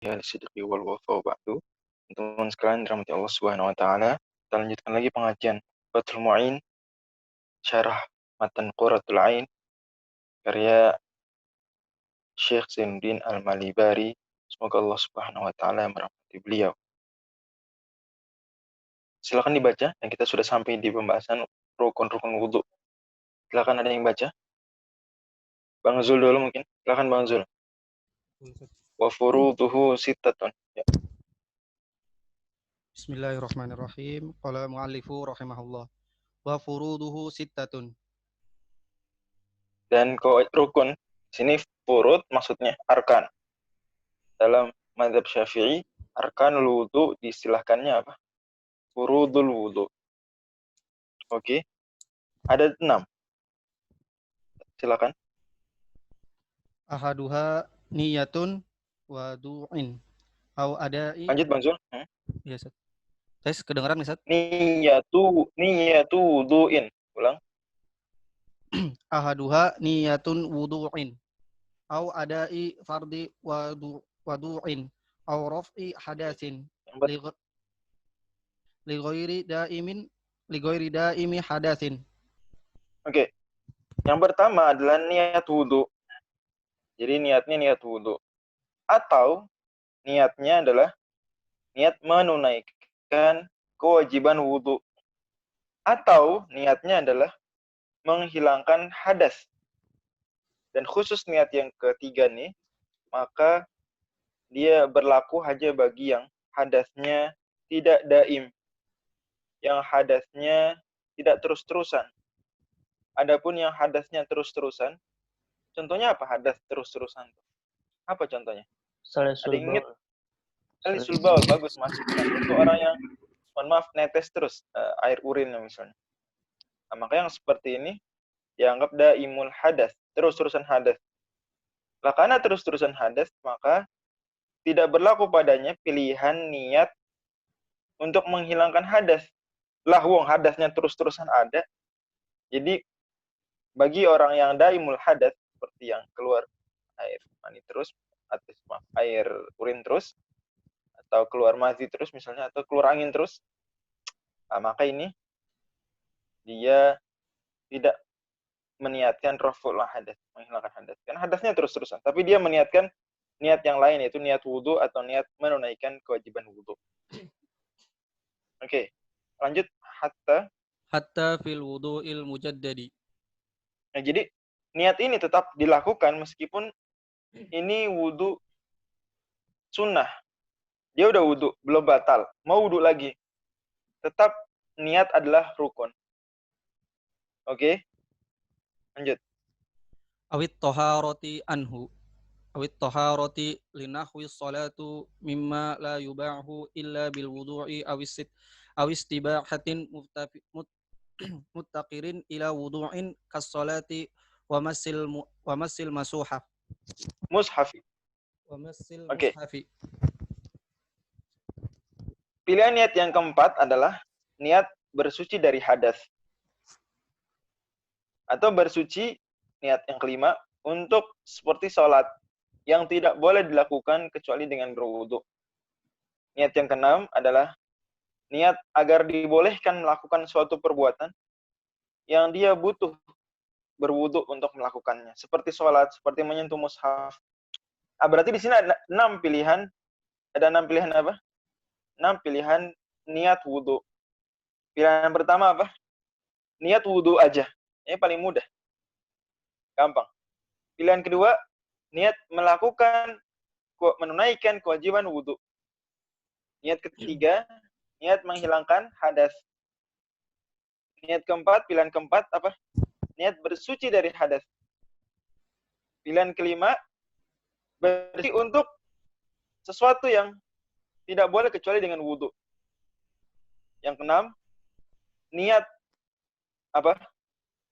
Sidqi wal wafa wa ba'du. Teman-teman sekalian dirahmati Allah Subhanahu wa taala. Kita lanjutkan lagi pengajian Fathul Mu'in syarah matan Qurratul Ain karya Syekh Zainuddin Al-Malibari. Semoga Allah Subhanahu wa taala merahmati beliau. Silakan dibaca, dan kita sudah sampai di pembahasan rukun-rukun wudu. Silakan, ada yang baca. Bang Zul dulu mungkin. Silakan Bang Zul. Wa furuduhu sittatun. Ya. Bismillahirrahmanirrahim. Qala mu'allifu rahimahullah. Wa furuduhu sittatun. Dan rukun, sini furud maksudnya arkan. Dalam mazhab Syafi'i, arkanul wudu diistilahkannya apa? Furudul wudu. Oke. Ada 6. Silakan. Ahaduha niyatun wa du'in. Au ada'i. Lanjut Bang Zul. Ya, Ustaz. Saya kedengaran nih, Ustaz? Niyatu wudu'in. Ulang. Ahaduha niyatun wudu'in. Au ada'i fardi wa du'in. Au raf'i hadasin. Li ghairi daimi hadasin. Oke. Yang pertama adalah niat wudu. Jadi niatnya niat wudu. Atau niatnya adalah niat menunaikan kewajiban wudu. Atau niatnya adalah menghilangkan hadas. Dan khusus niat yang ketiga nih, maka dia berlaku hanya bagi yang hadasnya tidak daim. Yang hadasnya tidak terus-terusan. Adapun yang hadasnya terus-terusan, contohnya apa hadas terus-terusan? Apa contohnya? Ada yang ingat? Salisul baul, bagus masukkan. Untuk orang yang, mohon maaf, netes terus air urinnya misalnya. Nah, maka yang seperti ini dianggap daimul hadas, terus-terusan hadas. Nah, karena terus-terusan hadas, maka tidak berlaku padanya pilihan niat untuk menghilangkan hadas. Lah wong hadasnya terus-terusan ada. Jadi bagi orang yang daimul hadas, seperti yang keluar air mani terus, atau air urin terus, atau keluar mazi terus misalnya, atau keluar angin terus, nah, maka ini dia tidak meniatkan raful hadas, menghilangkan hadas. Karena hadasnya terus-terusan. Tapi dia meniatkan niat yang lain, yaitu niat wudu atau niat menunaikan kewajiban wudu. Oke, lanjut. Hatta fil wudu'il mujaddadi. Nah, jadi niat ini tetap dilakukan meskipun ini wudu sunnah. Dia udah wudu, belum batal. Mau wudu lagi. Tetap niat adalah rukun. Oke? Lanjut. Awit toharoti anhu. Awit toharoti linahwi sholatu mimma la yubahu illa bil wudu'i awis tibahatin muttaqirin ila wudu'in kas-sholati wa masil masuhaf. Mushafi. Wa masil Oke. mushafi. Pilihan niat yang keempat adalah niat bersuci dari hadas. Atau bersuci, niat yang kelima, untuk seperti sholat yang tidak boleh dilakukan kecuali dengan berwudu. Niat yang keenam adalah niat agar dibolehkan melakukan suatu perbuatan yang dia butuh berwudu untuk melakukannya. Seperti sholat, seperti menyentuh mushaf. Berarti di sini ada 6 pilihan. Ada 6 pilihan apa? 6 pilihan niat wudu. Pilihan yang pertama apa? Niat wudu aja. Ini paling mudah. Gampang. Pilihan kedua, niat menunaikan kewajiban wudu. Niat ketiga, niat menghilangkan hadas. Niat keempat, pilihan keempat apa? Niat bersuci dari hadas. Pilihan kelima, bersuci untuk sesuatu yang tidak boleh kecuali dengan wudu. Yang keenam, niat apa?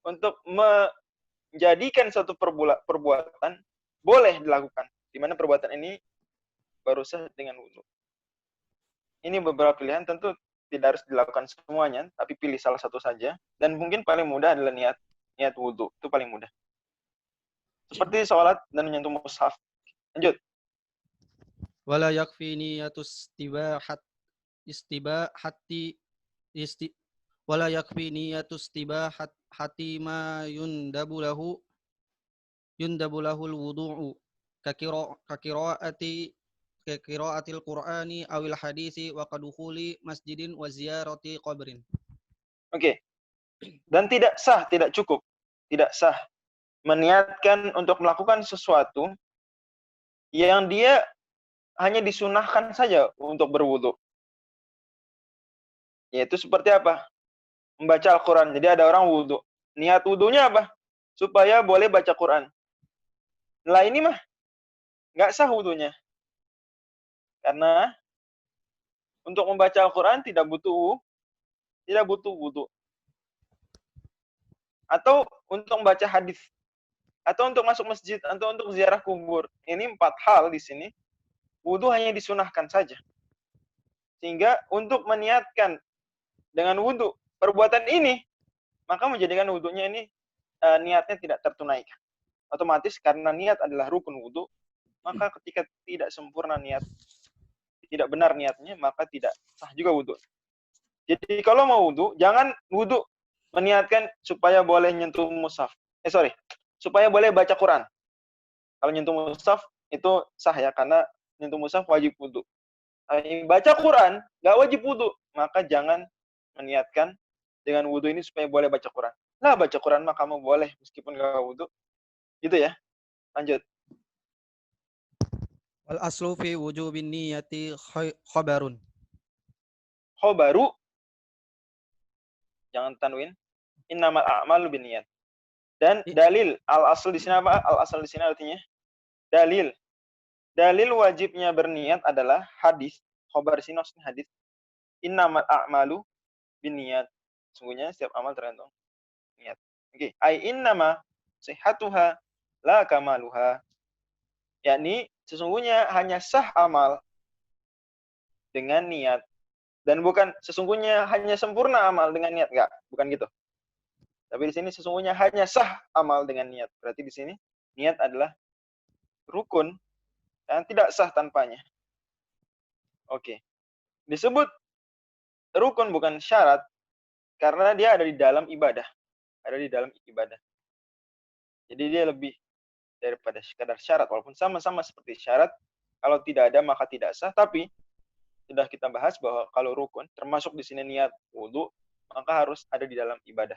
Untuk menjadikan suatu perbuatan boleh dilakukan, di mana perbuatan ini baru sah dengan wudu. Ini beberapa pilihan, tentu tidak harus dilakukan semuanya, tapi pilih salah satu saja. Dan mungkin paling mudah adalah niat wudu, itu paling mudah. Seperti sholat dan menyentuh mushaf. Lanjut. Wala yakfi niyatus istibahati isti wala yakfi niyatus istibahati ma yundabu lahul wudu'u kakiraati kakiraatil qur'ani awil hadisi wa qadukhuli masjidin wa ziyarati qabrin. Oke. Dan tidak sah, tidak cukup. Tidak sah meniatkan untuk melakukan sesuatu yang dia hanya disunahkan saja untuk berwudu. Yaitu seperti apa? Membaca Al-Quran. Jadi ada orang wudu. Niat wudunya apa? Supaya boleh baca Quran. Lah ini mah nggak sah wudunya. Karena untuk membaca Al-Quran tidak butuh wudu. Atau untuk membaca hadis. Atau untuk masuk masjid. Atau untuk ziarah kubur. Ini 4 hal di sini. Wudu hanya disunahkan saja. Sehingga untuk meniatkan dengan wudu perbuatan ini, maka menjadikan wudunya ini niatnya tidak tertunaikan. Otomatis karena niat adalah rukun wudu, maka ketika tidak sempurna niat, tidak benar niatnya, maka tidak sah juga wudu. Jadi kalau mau wudu, jangan wudu meniatkan supaya boleh nyentuh mushaf. Supaya boleh baca Quran. Kalau nyentuh mushaf itu sah ya, karena nyentuh mushaf wajib wudu. Baca Quran nggak wajib wudu, maka jangan meniatkan dengan wudu ini supaya boleh baca Quran. Lah baca Quran mah kamu boleh meskipun nggak wudu. Gitu ya. Lanjut. Wal aslu fi wujubin niyati khabarun. Khobaru, jangan tanwin. Innamal a'malu binniyat. Dan dalil, al-asl di sini apa? Al-asl di sini artinya dalil. Dalil wajibnya berniat adalah hadis. Khobar sini maksudnya hadis. Innamal a'malu binniyat. Sungguhnya setiap amal tergantung niat. Oke, ai innama sihhatuha la kamaluha. Yakni sesungguhnya hanya sah amal dengan niat, dan bukan sesungguhnya hanya sempurna amal dengan niat, enggak, bukan gitu. Tapi di sini sesungguhnya hanya sah amal dengan niat. Berarti di sini niat adalah rukun dan tidak sah tanpanya. Oke. Disebut rukun bukan syarat karena dia ada di dalam ibadah. Ada di dalam ibadah. Jadi dia lebih daripada sekadar syarat, walaupun sama-sama seperti syarat. Kalau tidak ada maka tidak sah, tapi sudah kita bahas bahwa kalau rukun termasuk di sini niat wudu, maka harus ada di dalam ibadah.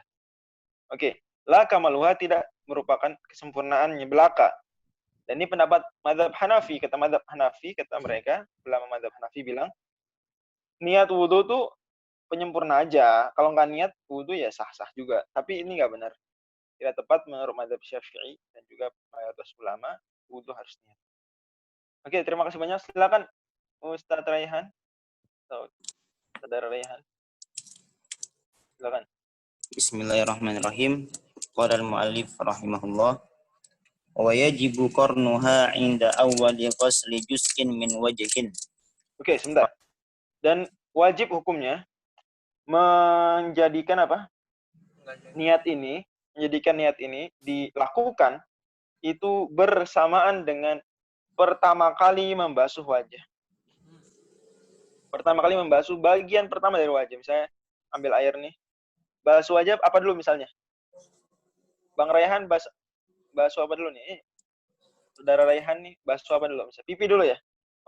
Oke, la kamaluha tidak merupakan kesempurnaannya belaka. Dan ini pendapat mazhab Hanafi, kata mereka, ulama mazhab Hanafi bilang niat wudu tuh penyempurna aja. Kalau nggak niat wudu ya sah-sah juga. Tapi ini nggak benar. Tidak tepat menurut mazhab Syafi'i dan juga mayoritas ulama, wudu harus niat. Oke, terima kasih banyak. Silakan Ustaz Raihan. Saudara Raihan. Silakan. Bismillahirrahmanirrahim. Qala al-mu'allif rahimahullah. Wa yajibu qarnuha 'inda awwali ghasli juz'in min wajhin. Oke, sebentar. Dan wajib hukumnya menjadikan menjadikan niat ini dilakukan itu bersamaan dengan pertama kali membasuh wajah. Pertama kali membasuh bagian pertama dari wajah. Misalnya ambil air nih. Basuh wajah apa dulu misalnya? Bang Raihan basuh apa dulu nih? Saudara Raihan nih basuh apa dulu? Misalnya pipi dulu ya?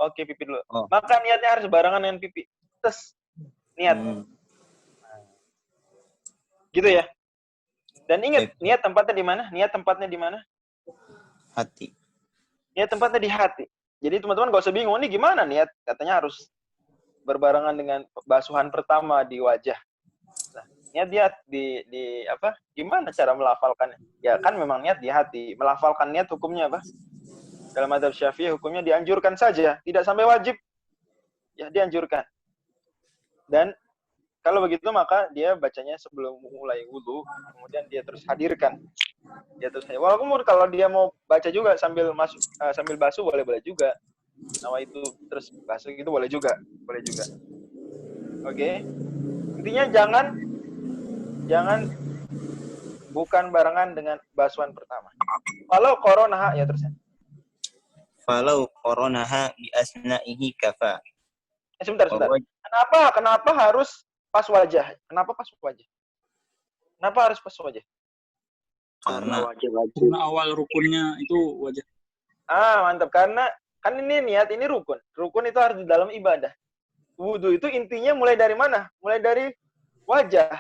Oke, pipi dulu. Oh. Maka niatnya harus barengan dengan pipi. Terus niat. Gitu ya. Dan ingat, niat tempatnya di mana? Niat tempatnya di mana? Hati. Niat tempatnya di hati. Jadi teman-teman gak usah bingung, ini gimana niat? Katanya harus berbarengan dengan basuhan pertama di wajah. Nah, niat dia di apa? Gimana cara melafalkannya? Ya kan memang niat di hati. Melafalkan niat hukumnya apa? Dalam mazhab Syafi'i hukumnya dianjurkan saja, tidak sampai wajib. Ya, dianjurkan. Dan kalau begitu maka dia bacanya sebelum mulai wudu, kemudian dia terus hadirkan. Walaupun kalau dia mau baca juga sambil basuh boleh juga. Nama itu terus basuh gitu boleh juga. Oke. Intinya jangan bukan barengan dengan basuhan pertama. Kalau corona ya terusnya. falau qoronaha bi asna'ihi kafa. Sebentar. Kenapa harus pas wajah? Kenapa pas wajah? Kenapa harus pas wajah? Karena Karena awal rukunnya itu wajah. Mantap. Karena kan ini niat, ini rukun. Rukun itu harus di dalam ibadah. Wudu itu intinya mulai dari mana? Mulai dari wajah.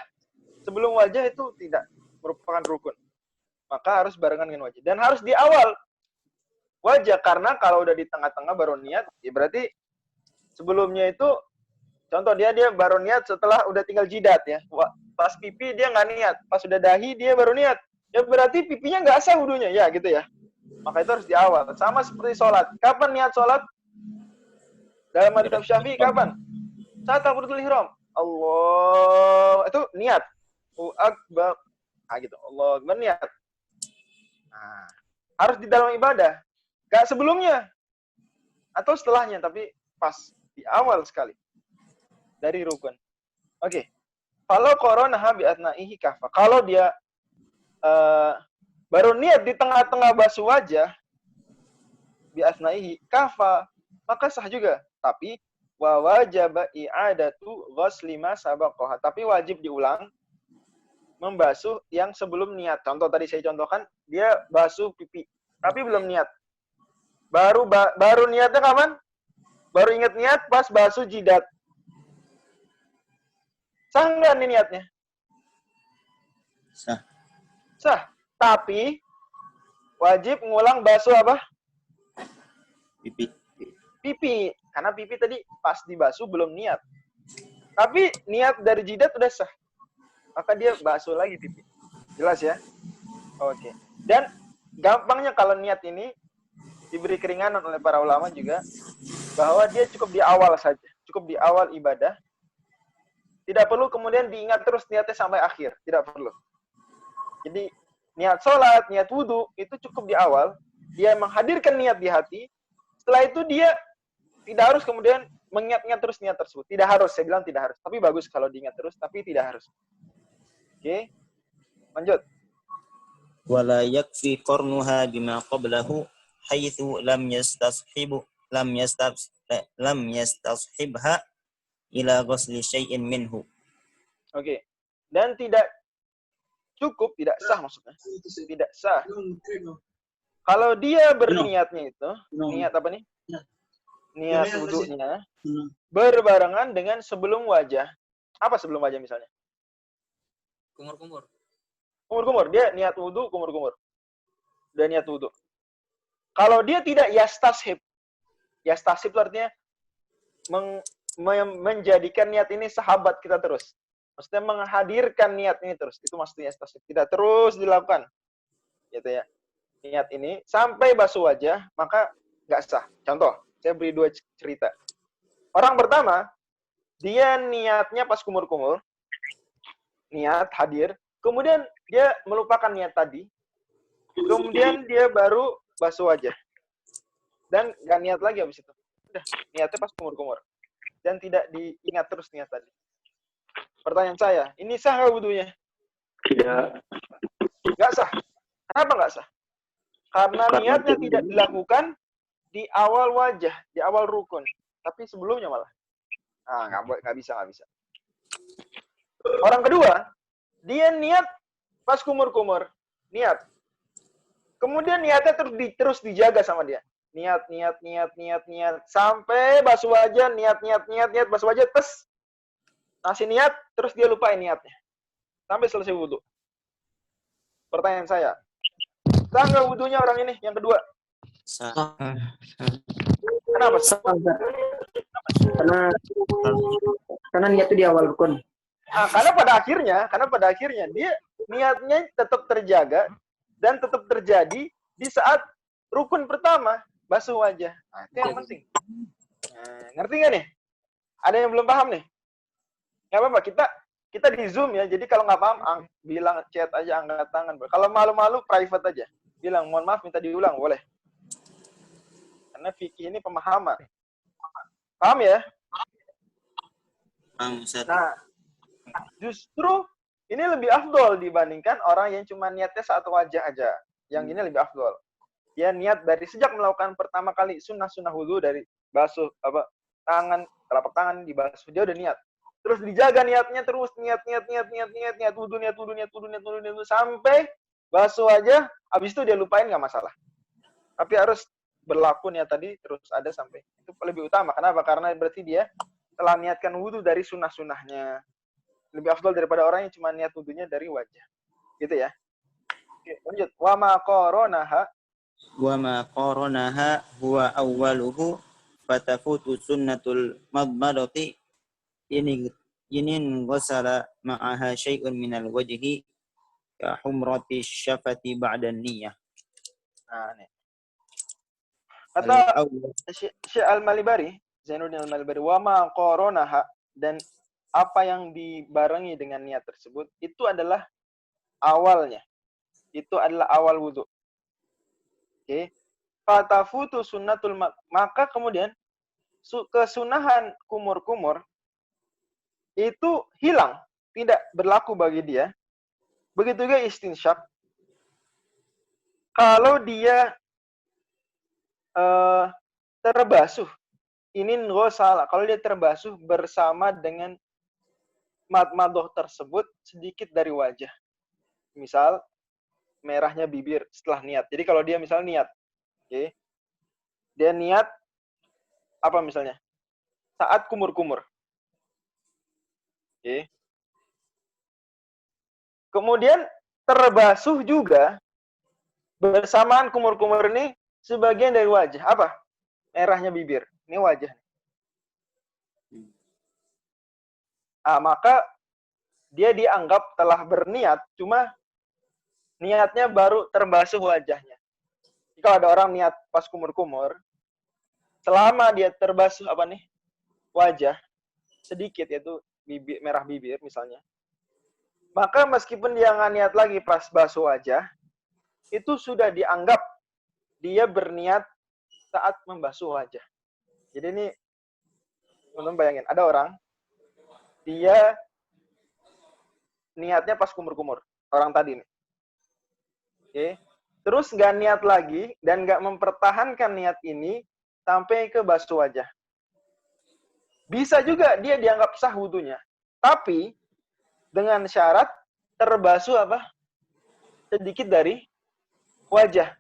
Sebelum wajah itu tidak merupakan rukun. Maka harus barengan dengan wajah. Dan harus di awal wajah. Karena kalau udah di tengah-tengah baru niat, ya berarti sebelumnya itu, contoh dia baru niat setelah udah tinggal jidat ya. Pas pipi dia nggak niat. Pas udah dahi dia baru niat. Ya berarti pipinya nggak sah wudunya. Ya gitu ya. Maka itu harus di awal. Sama seperti sholat. Kapan niat sholat? Dalam madhab Syafi'i kapan? Saat takbiratul ihram. Allah. Itu niat. Akbar. Gitu. Allah Akbar niat. Harus di dalam ibadah. Gak sebelumnya. Atau setelahnya. Tapi pas. Di awal sekali. Dari rukun. Oke. Kalau qoronaha bi asna'ihi kafa. Kalau dia baru niat di tengah-tengah basuh wajah bi asna'ihi kafa, maka sah juga. Tapi wa wajaba i'adatu ghusli ma sabaqaha. Tapi wajib diulang membasuh yang sebelum niat. Contoh tadi saya contohkan, dia basuh pipi tapi belum niat. Baru niatnya kapan? Baru ingat niat pas basuh jidat. Sah nggak nih niatnya? sah. Sah. Tapi wajib ngulang basuh apa? Pipi. Karena pipi tadi pas dibasuh belum niat. Tapi niat dari jidat udah sah. Maka dia basuh lagi pipi. Jelas ya? Oke. Dan gampangnya kalau niat ini diberi keringanan oleh para ulama juga. Bahwa dia cukup di awal saja. Cukup di awal ibadah. Tidak perlu kemudian diingat terus niatnya sampai akhir. Tidak perlu. Jadi niat sholat, niat wudhu, itu cukup di awal. Dia menghadirkan niat di hati. Setelah itu dia tidak harus kemudian mengingat-ingat terus niat tersebut. Tidak harus, saya bilang tidak harus. Tapi bagus kalau diingat terus, tapi tidak harus. Oke, lanjut. Wala yakfi qarnuha bima qablahu haitsu lam yastashibha ila ghusli syai'in minhu. Oke. Dan tidak cukup, tidak sah maksudnya. Tidak sah. Kalau dia berniatnya itu, niat apa nih? Niat wudunya berbarengan dengan sebelum wajah. Apa sebelum wajah misalnya? Kumur-kumur. Dia niat wudu, kumur-kumur. Dan niat wudu. Kalau dia tidak yastashib. Yastashib itu artinya menjadikan niat ini sahabat kita terus. Maksudnya menghadirkan niat ini terus. Itu maksudnya yastashib. Tidak terus dilakukan. Gitu ya. Niat ini sampai basuh wajah, maka nggak sah. Contoh, saya beri 2 cerita. Orang pertama, dia niatnya pas kumur-kumur, niat hadir, kemudian dia melupakan niat tadi, kemudian dia baru basuh wajah. Dan nggak niat lagi habis itu. Udah, niatnya pas kumur-kumur. Dan tidak diingat terus niat tadi. Pertanyaan saya, ini sah nggak wudunya? Tidak. Nggak sah. Kenapa nggak sah? Karena niatnya tidak dilakukan di awal wajah, di awal rukun. Tapi sebelumnya malah. Nggak bisa. Orang kedua, dia niat pas kumur-kumur. Niat. Kemudian niatnya terus dijaga sama dia. Niat. Sampai basuh wajah, niat, basuh wajah, terus ngasih niat, terus dia lupain niatnya. Sampai selesai wudhu. Pertanyaan saya, sah nggak wudhunya orang ini? Yang kedua. Sah. Kenapa sah? Karena niat itu di awal rukun. Karena pada akhirnya dia niatnya tetap terjaga dan tetap terjadi di saat rukun pertama basuh wajah. Itu yang penting. Ngerti nggak nih? Ada yang belum paham nih? Nggak apa-apa, kita di Zoom ya. Jadi kalau nggak paham, bilang chat aja, angkat tangan. Kalau malu-malu private aja. Bilang mohon maaf, minta diulang, boleh. Karena fikih ini pemahaman. Paham ya? Paham, Ustaz. Nah, justru ini lebih afdol dibandingkan orang yang cuma niatnya satu wajah aja. Yang ini lebih afdol. dia niat dari sejak melakukan pertama kali sunnah wudu dari basuh tangan, telapak tangan dibasuh, dia udah niat. Terus dijaga niatnya terus, niat wudu sampai basuh aja, habis itu dia lupain nggak masalah. Tapi harus berlaku niat tadi terus ada sampai itu lebih utama. Kenapa? Karena berarti dia telah niatkan wudu dari sunnah-sunnahnya. Lebih afdal daripada orang yang cuma niat wudunya dari wajah. Gitu ya. Oke, lanjut. Wa ma qaronaha wa ma qaranaha huwa awwaluhu fatafutu sunnatul madmadati inin ghasala ma'aha syai'un minal wajhi ka humrati syafati ba'da niyyah. Nah, nih. Kata Syekh Al-Malibari, Zainuddin Al-Malibari, wa ma qaronaha, dan apa yang dibarengi dengan niat tersebut itu adalah awalnya. Itu adalah awal wudu. Oke. Fatafutu sunnatul maka kemudian kesunahan kumur-kumur itu hilang, tidak berlaku bagi dia. Begitu juga istinsyak. Kalau dia terbasuh, ini ghusala, kalau dia terbasuh bersama dengan madmadoh tersebut sedikit dari wajah. Misal merahnya bibir setelah niat. Jadi kalau dia misal niat, okay, dia niat apa misalnya? Saat kumur-kumur. Okay. Kemudian terbasuh juga bersamaan kumur-kumur ini sebagian dari wajah. Apa? Merahnya bibir. Ini wajah. Maka dia dianggap telah berniat, cuma niatnya baru terbasuh wajahnya. Kalau ada orang niat pas kumur-kumur, selama dia terbasuh wajah sedikit, yaitu bibir, merah bibir misalnya, maka meskipun dia nggak niat lagi pas basuh wajah, itu sudah dianggap dia berniat saat membasuh wajah. Jadi ini, teman-teman bayangin, ada orang, dia niatnya pas kumur-kumur, orang tadi nih. Oke. Terus nggak niat lagi dan nggak mempertahankan niat ini sampai ke basuh wajah. Bisa juga dia dianggap sah wudunya. Tapi dengan syarat terbasuh sedikit dari wajah.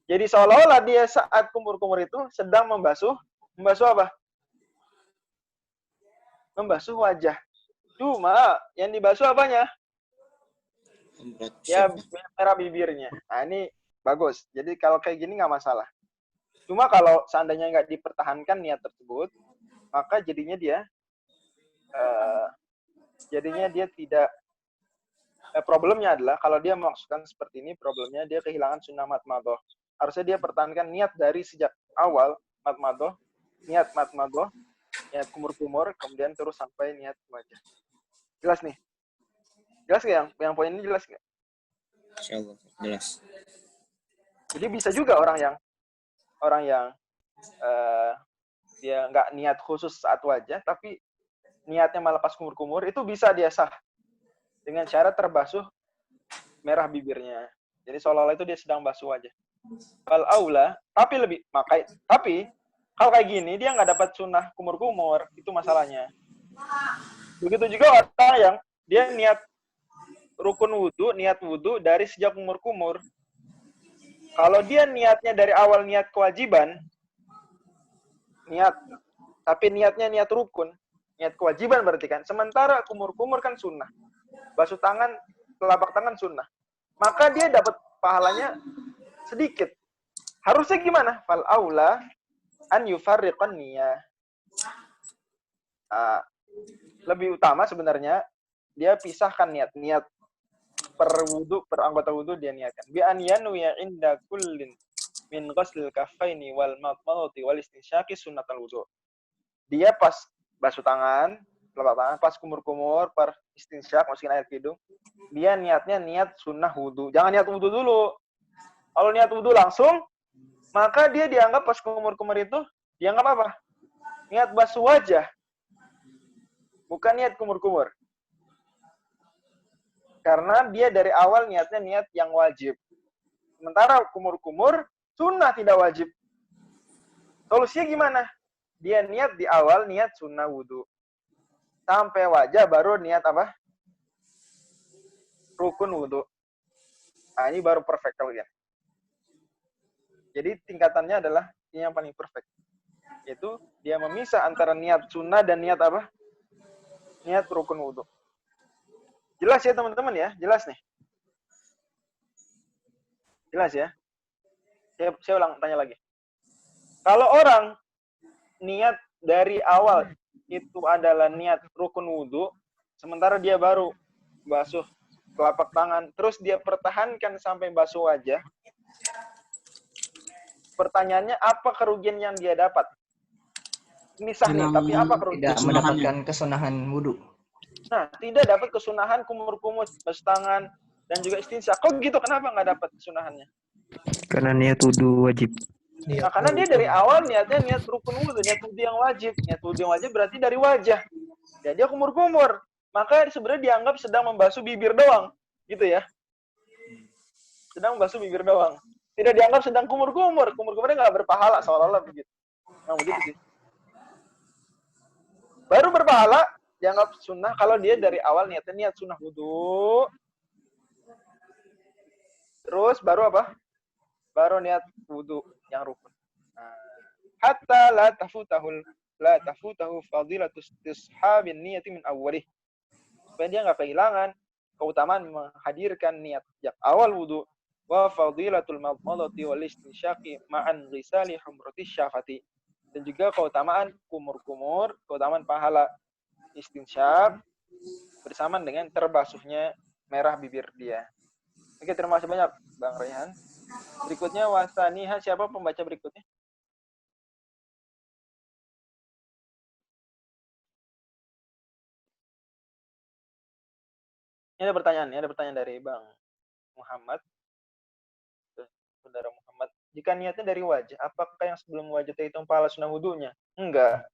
Jadi seolah-olah dia saat kumur-kumur itu sedang membasuh apa? Membasuh wajah. Cuma yang dibasuh apanya? Ya, merah bibirnya. Nah, ini bagus. Jadi kalau kayak gini nggak masalah. Cuma kalau seandainya nggak dipertahankan niat tersebut, maka jadinya dia tidak. Problemnya adalah kalau dia memaksudkan seperti ini, problemnya dia kehilangan sunnah madmadoh. Harusnya dia pertahankan niat dari sejak awal madmadoh, niat kumur-kumur, kemudian terus sampai niat wajah. Jelas nih? Jelas nggak yang poin ini jelas nggak? Insyaallah jelas. Jadi bisa juga orang yang dia nggak niat khusus saat wajah, tapi niatnya malah pas kumur-kumur, itu bisa dia sah dengan cara terbasuh merah bibirnya. Jadi seolah-olah itu dia sedang basuh wajah. Fal aula, tapi kalau kayak gini dia nggak dapat sunnah kumur-kumur, itu masalahnya. Begitu juga orang yang dia niat rukun wudu, niat wudu dari sejak kumur-kumur. Kalau dia niatnya dari awal niat kewajiban, tapi niatnya niat rukun, niat kewajiban berarti kan. Sementara kumur-kumur kan sunnah. Basuh tangan, telapak tangan sunnah. Maka dia dapat pahalanya sedikit. Harusnya gimana? Fal aula an yufarriqan niyah. Lebih utama sebenarnya dia pisahkan niat per anggota wudu dia niatkan. Bi an yanwiya inda kullin min ghuslil kaffaini wal madmadati wal istinsyaqi sunnatul wudu. Dia pas basuh tangan, telapak tangan, pas kumur-kumur, per istinsyak, masukin air ke hidung, dia niatnya niat sunnah wudu. Jangan niat wudu dulu. Kalau niat wudu langsung, maka dia dianggap pas kumur-kumur itu, dianggap apa? Niat basuh wajah. Bukan niat kumur-kumur. Karena dia dari awal niatnya niat yang wajib. Sementara kumur-kumur, Sunnah tidak wajib. Solusinya gimana? Dia niat di awal, niat sunnah wudhu. Sampai wajah baru niat apa? Rukun wudhu. Nah, ini baru perfect kalian. Jadi tingkatannya adalah ini yang paling perfect. Yaitu dia memisah antara niat sunnah dan niat apa? Niat rukun wudhu. Jelas ya teman-teman ya? Jelas nih? Jelas ya? Saya ulang tanya lagi. Kalau orang niat dari awal itu adalah niat rukun wudhu, sementara dia baru basuh telapak tangan, terus dia pertahankan sampai basuh wajah, pertanyaannya apa kerugian yang dia dapat? Ini sah nih, tapi apa kerugian? Tidak mendapatkan kesunahan wudhu. Nah, tidak dapat kesunahan kumur-kumur, basuh tangan, dan juga istinsya. Kok gitu? Kenapa nggak dapat kesunahannya? Karena niat wudhu wajib. Nah, karena dia dari awal niatnya niat rukun wudhu, niat wudhu yang wajib. Niat wudhu yang wajib berarti dari wajah. Ya, dia kumur-kumur. Maka sebenarnya dianggap sedang membasuh bibir doang. Gitu ya. Sedang membasuh bibir doang. Tidak dianggap sedang kumur-kumur. Kumur-kumurnya nggak berpahala, seolah-olah begitu. Nah, begitu sih. Baru berpahala, dianggap sunnah kalau dia dari awal niatnya niat sunnah wudhu. Terus baru apa? Baru niat wudhu yang rukun. Hatta la tafutahu fadilatus tishabin niyati min awwalih. Supaya dia nggak kehilangan keutamaan menghadirkan niat sejak awal wudhu. Wa fadilatul madmadati wal istinsyaqi ma'an ghisali humrati syafati. Dan juga keutamaan kumur-kumur, keutamaan pahala istinsyaq bersamaan dengan terbasuhnya merah bibir dia. Oke, terima kasih banyak Bang Rayhan. Berikutnya wasaniha, siapa pembaca berikutnya? Ini ada pertanyaan dari Bang Muhammad. Saudara Muhammad. Jika niatnya dari wajah, apakah yang sebelum wajah itu pahala sunnah wudhunya? Enggak.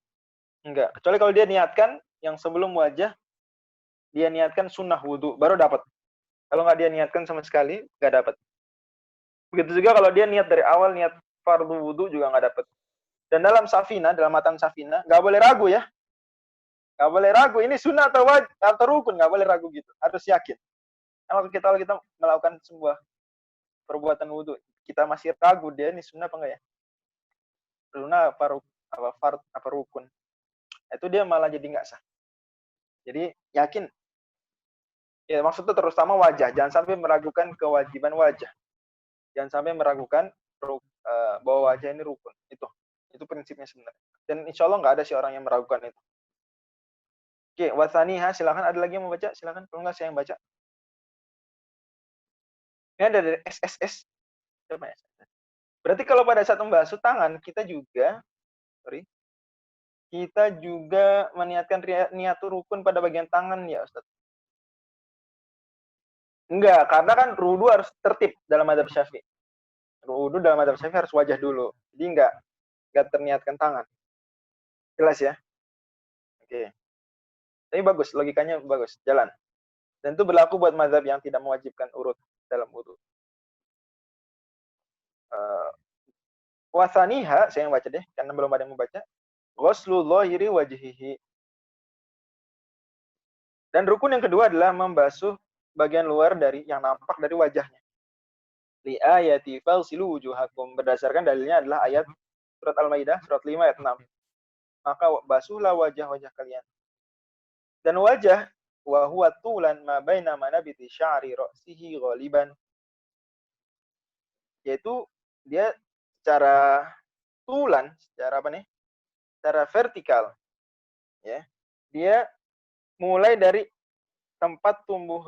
Kecuali kalau dia niatkan yang sebelum wajah, dia niatkan sunnah wudhu, baru dapat. Kalau nggak dia niatkan sama sekali, nggak dapat. Begitu juga kalau dia niat dari awal, niat fardu wudhu juga nggak dapat. Dan dalam safina, dalam matan safina, nggak boleh ragu ya. Nggak boleh ragu, ini sunnah atau wajib, atau rukun, nggak boleh ragu gitu. Harus yakin. Kalau kita melakukan sebuah perbuatan wudhu, kita masih ragu dia ini sunnah apa enggak ya? Sunnah apa rukun? Itu dia malah jadi nggak sah. Jadi yakin. Ya maksudnya terutama wajah, jangan sampai meragukan kewajiban wajah. Jangan sampai meragukan bahwa wajah ini rukun. Itu prinsipnya sebenarnya. Dan insya Allah nggak ada sih orang yang meragukan itu. Oke, wasaniha, silakan ada lagi yang mau baca? Silakan, kalau nggak saya yang baca. Ini ada dari SSS. Coba ya. Berarti kalau pada saat membasuh tangan, kita juga meniatkan niat rukun pada bagian tangan ya Ustaz. Enggak, karena kan wudu harus tertib dalam madzhab Syafi'i. Wudu dalam madzhab Syafi'i harus wajah dulu. Jadi enggak terniatkan tangan. Jelas ya? Oke. Tapi bagus, logikanya bagus, jalan. Dan itu berlaku buat madzhab yang tidak mewajibkan urut dalam wudu. Wasaniha, saya yang baca deh, karena belum ada yang membaca. Ghuslu dhahiri wajhihi. Dan rukun yang kedua adalah membasuh bagian luar dari yang nampak dari wajahnya. Li ayati falsilu wujuhakum, berdasarkan dalilnya adalah ayat surat Al-Maidah surat 5 ayat 6. Maka basuhlah wajah-wajah kalian. Dan wajah wa huwa tulan ma baina manabiti sya'ri ra'sihi ghaliban, yaitu dia secara tulan, secara apa nih? Secara vertikal. Ya. Dia mulai dari tempat tumbuh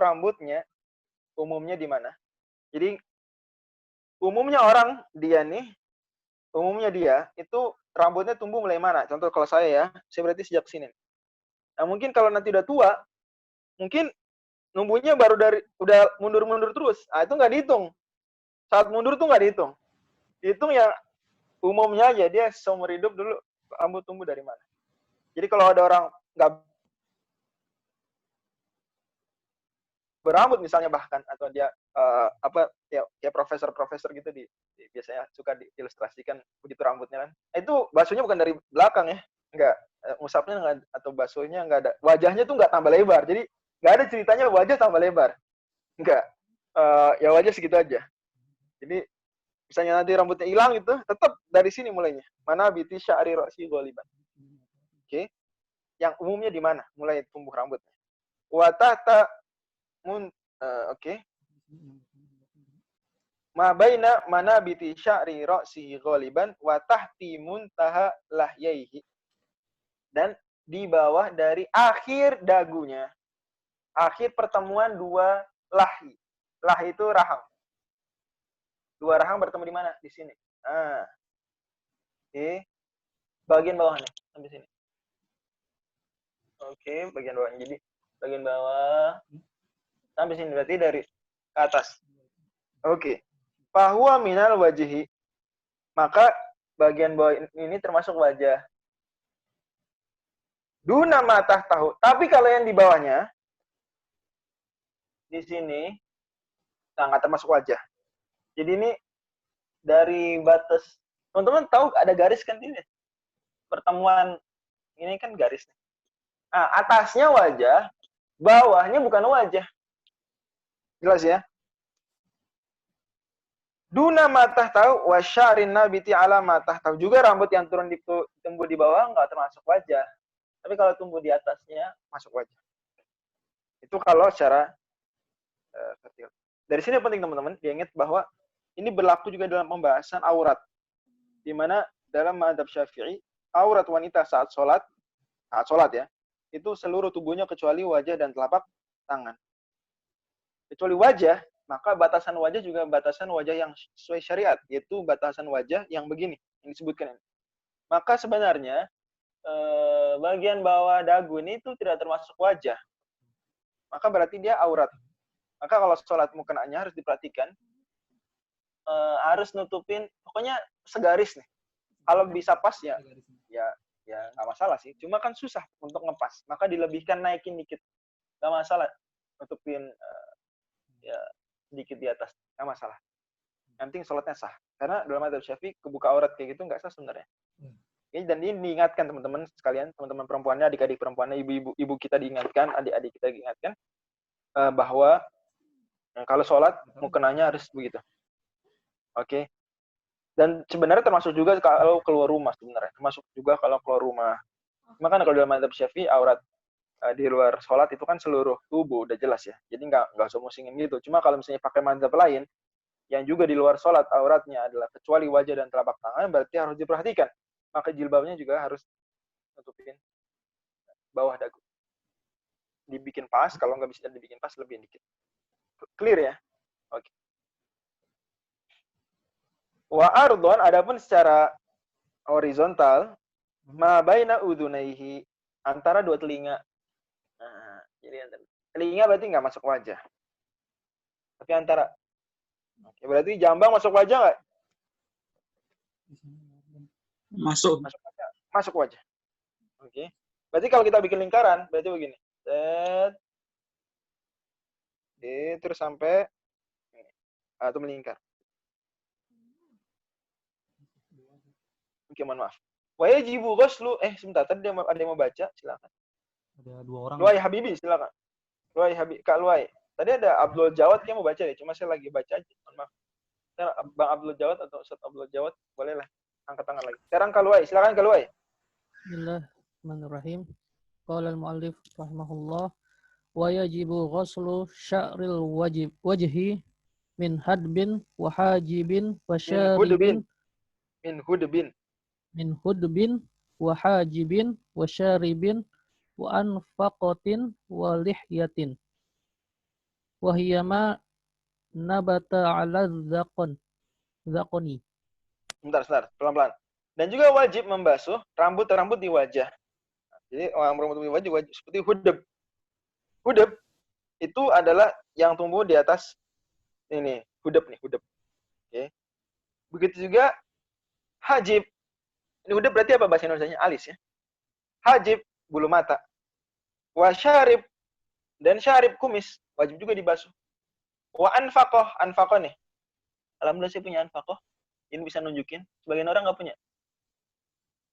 rambutnya umumnya di mana? Jadi umumnya dia itu rambutnya tumbuh mulai mana? Contoh kalau saya berarti sejak sini. Nah, mungkin kalau nanti udah tua, mungkin numbuhnya baru udah mundur-mundur terus. Ah, itu nggak dihitung. Saat mundur tuh nggak dihitung. Dihitung ya umumnya aja, dia seumur hidup dulu rambut tumbuh dari mana. Jadi kalau ada orang nggak berambut misalnya bahkan, atau dia kayak profesor-profesor gitu biasanya suka diilustrasikan begitu rambutnya kan. Itu basuhnya bukan dari belakang ya. Enggak, ngusapnya enggak, atau basuhnya enggak ada. Wajahnya tuh enggak tambah lebar. Jadi enggak ada ceritanya wajah tambah lebar. Enggak. Ya wajah segitu aja. Jadi misalnya nanti rambutnya hilang gitu, tetap dari sini mulainya. Mana biti sya'ri ra'si ghaliban. Oke. Yang umumnya di mana? Mulai tumbuh rambutnya. Wa tahta oke. Ma baina manabiti sya'ri ra'sihi ghaliban wa tahti muntaha lahyaihi. Dan di bawah dari akhir dagunya. Akhir pertemuan dua lahi. Lahi itu rahang. Dua rahang bertemu di mana? Di sini. Nah. Oke. Bagian bawahnya sampai sini. Oke, bagian bawahnya. Jadi bagian bawah sampai sini berarti dari ke atas. Oke. Fahuwa minal wajhi. Maka bagian bawah ini termasuk wajah. Duna matah tahu. Tapi kalau yang di bawahnya di sini sangat termasuk wajah. Jadi ini dari batas, teman-teman tahu ada garis kan ini? Pertemuan ini kan garis. Nah, atasnya wajah, bawahnya bukan wajah. Jelas ya? Duna matah tahu wasyarin nabiti ala matah tahu. Juga rambut yang tumbuh di bawah nggak termasuk wajah. Tapi kalau tumbuh di atasnya masuk wajah. Itu kalau secara vertikal. Dari sini penting teman-teman diingat bahwa ini berlaku juga dalam pembahasan aurat. Di mana dalam mazhab Syafi'i, aurat wanita saat sholat ya, itu seluruh tubuhnya kecuali wajah dan telapak tangan. Kecuali wajah, maka batasan wajah juga batasan wajah yang sesuai syariat, yaitu batasan wajah yang begini, yang disebutkan ini. Maka sebenarnya bagian bawah dagu ini itu tidak termasuk wajah. Maka berarti dia aurat. Maka kalau sholat mukenanya harus diperhatikan, harus nutupin, pokoknya segaris nih. Kalau bisa pas ya nggak masalah sih. Cuma kan susah untuk ngepas. Maka dilebihkan, naikin dikit, nggak masalah. Nutupin ya sedikit di atas, nggak masalah. Yang penting sholatnya sah. Karena dalam mazhab Syafi'i kebuka aurat kayak gitu nggak sah sebenarnya. Dan ini diingatkan teman-teman sekalian, teman-teman perempuannya, adik-adik perempuannya, ibu kita diingatkan, adik-adik kita diingatkan bahwa kalau sholat mukenanya harus begitu. Oke. Dan sebenarnya termasuk juga kalau keluar rumah sebenarnya. Termasuk juga kalau keluar rumah. Maka kalau dalam mazhab Syafi'i aurat di luar sholat itu kan seluruh tubuh udah jelas ya. Jadi nggak usah musingin gitu. Cuma kalau misalnya pakai mazhab lain yang juga di luar sholat auratnya adalah kecuali wajah dan telapak tangan, berarti harus diperhatikan. Maka jilbabnya juga harus tutupin bawah dagu. Dibikin pas, kalau nggak bisa dibikin pas lebih dikit. Clear ya? Oke. Wa ardhon, adapun secara horizontal, ma baina udhunaihi, antara dua telinga. Nah, jadi telinga berarti nggak masuk wajah. Tapi antara. Oke, berarti jambang masuk wajah nggak? Masuk. Masuk wajah. Oke. Berarti kalau kita bikin lingkaran, berarti begini. Set. Terus sampai atau melingkar. Oke, mohon maaf. Wajibu ghuslu. Sebentar, tadi ada yang mau baca, silakan. Ada dua orang. Luai Habibi, silakan. Luai Habib, Kak Luai. Tadi ada Abdul Jawad yang mau baca deh, cuma saya lagi baca aja. Mohon maaf. Bang Abdul Jawad atau Ustaz Abdul Jawad, bolehlah angkat tangan lagi. Sekarang Kak Luai, silakan Kak Luai. Bismillahirrahmanirrahim. Qala al-mu'allif rahimahullah wa yajibu ghuslu sya'ril wajhi min hadbin wa hajibin wa syaribin min hudbin wa hajibin wa syaribin wa anfaqatin wa lihyatin wa hiya ma nabata 'ala dzaqani. Sebentar, pelan-pelan. Dan juga wajib membasuh rambut-rambut di wajah. Jadi rambut di wajah seperti hudub. Hudub itu adalah yang tumbuh di atas ini, hudub. Oke. Begitu juga hajib. Ini hudub berarti apa bahasa Indonesianya? Alis ya. Hajib, bulu mata. Wa syarib, dan syarib kumis wajib juga dibasuh. Wa anfaqoh nih. Alhamdulillah saya punya anfaqoh. Ini bisa nunjukin. Sebagian orang nggak punya.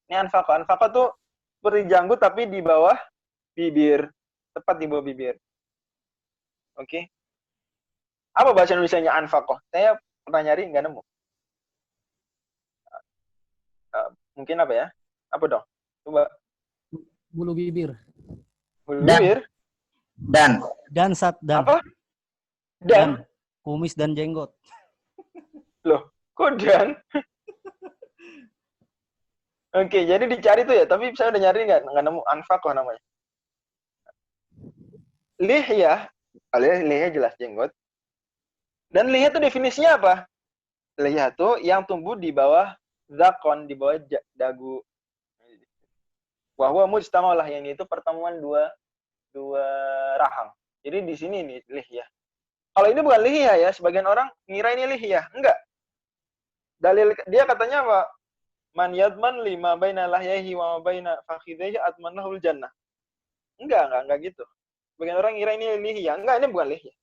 Ini anfaqoh. Anfaqoh tuh seperti janggut tapi di bawah bibir. Tepat di bawah bibir. Oke. Apa bahasa Indonesianya anfaqoh? Saya pernah nyari nggak nemu. Mungkin apa ya? Apa dong? Coba. Bulu bibir. Bulu Dan. bibir. Dan Sat, dan. Apa? Dan. Kumis dan jenggot. Loh, kok dan? Oke, jadi dicari tuh ya. Tapi saya udah nyari nggak nemu anfaqoh namanya. Lihyah. Lihyah jelas jenggot. Dan lihyah itu definisinya apa? Lihyah itu yang tumbuh di bawah zakon, di bawah dagu. Wahwa mujtama lah, yang itu pertemuan dua rahang. Jadi di sini nih lihyah. Kalau ini bukan lihyah ya, sebagian orang ngira ini lihyah. Enggak. Dalil dia katanya apa? Man yadman lima baina lahyahi wa baina fakhidhihi atman lahul jannah. Enggak gitu. Sebagian orang ngira ini lihyah. Enggak, ini bukan lihyah.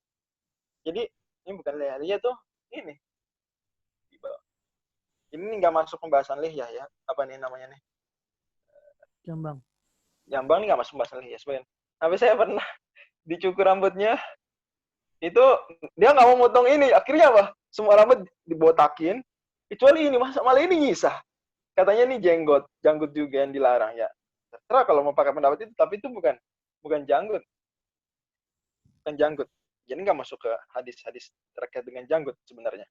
Jadi ini bukan lihyah. Lihyah tuh ini. Di bawah. Ini enggak masuk pembahasan lihyah ya. Apa nih namanya nih? Jambang. Jambang ini enggak masuk pembahasan lihyah sebenarnya. Tapi saya pernah dicukur rambutnya. Itu dia nggak mau motong ini. Akhirnya apa? Semua rambut dibotakin. Kecuali ini, malah ini nyisah. Katanya ini janggut juga yang dilarang ya. Terserah kalau mau pakai pendapat itu, tapi itu bukan janggut. Bukan janggut. Jadi nggak masuk ke hadis-hadis terkait dengan janggut sebenarnya.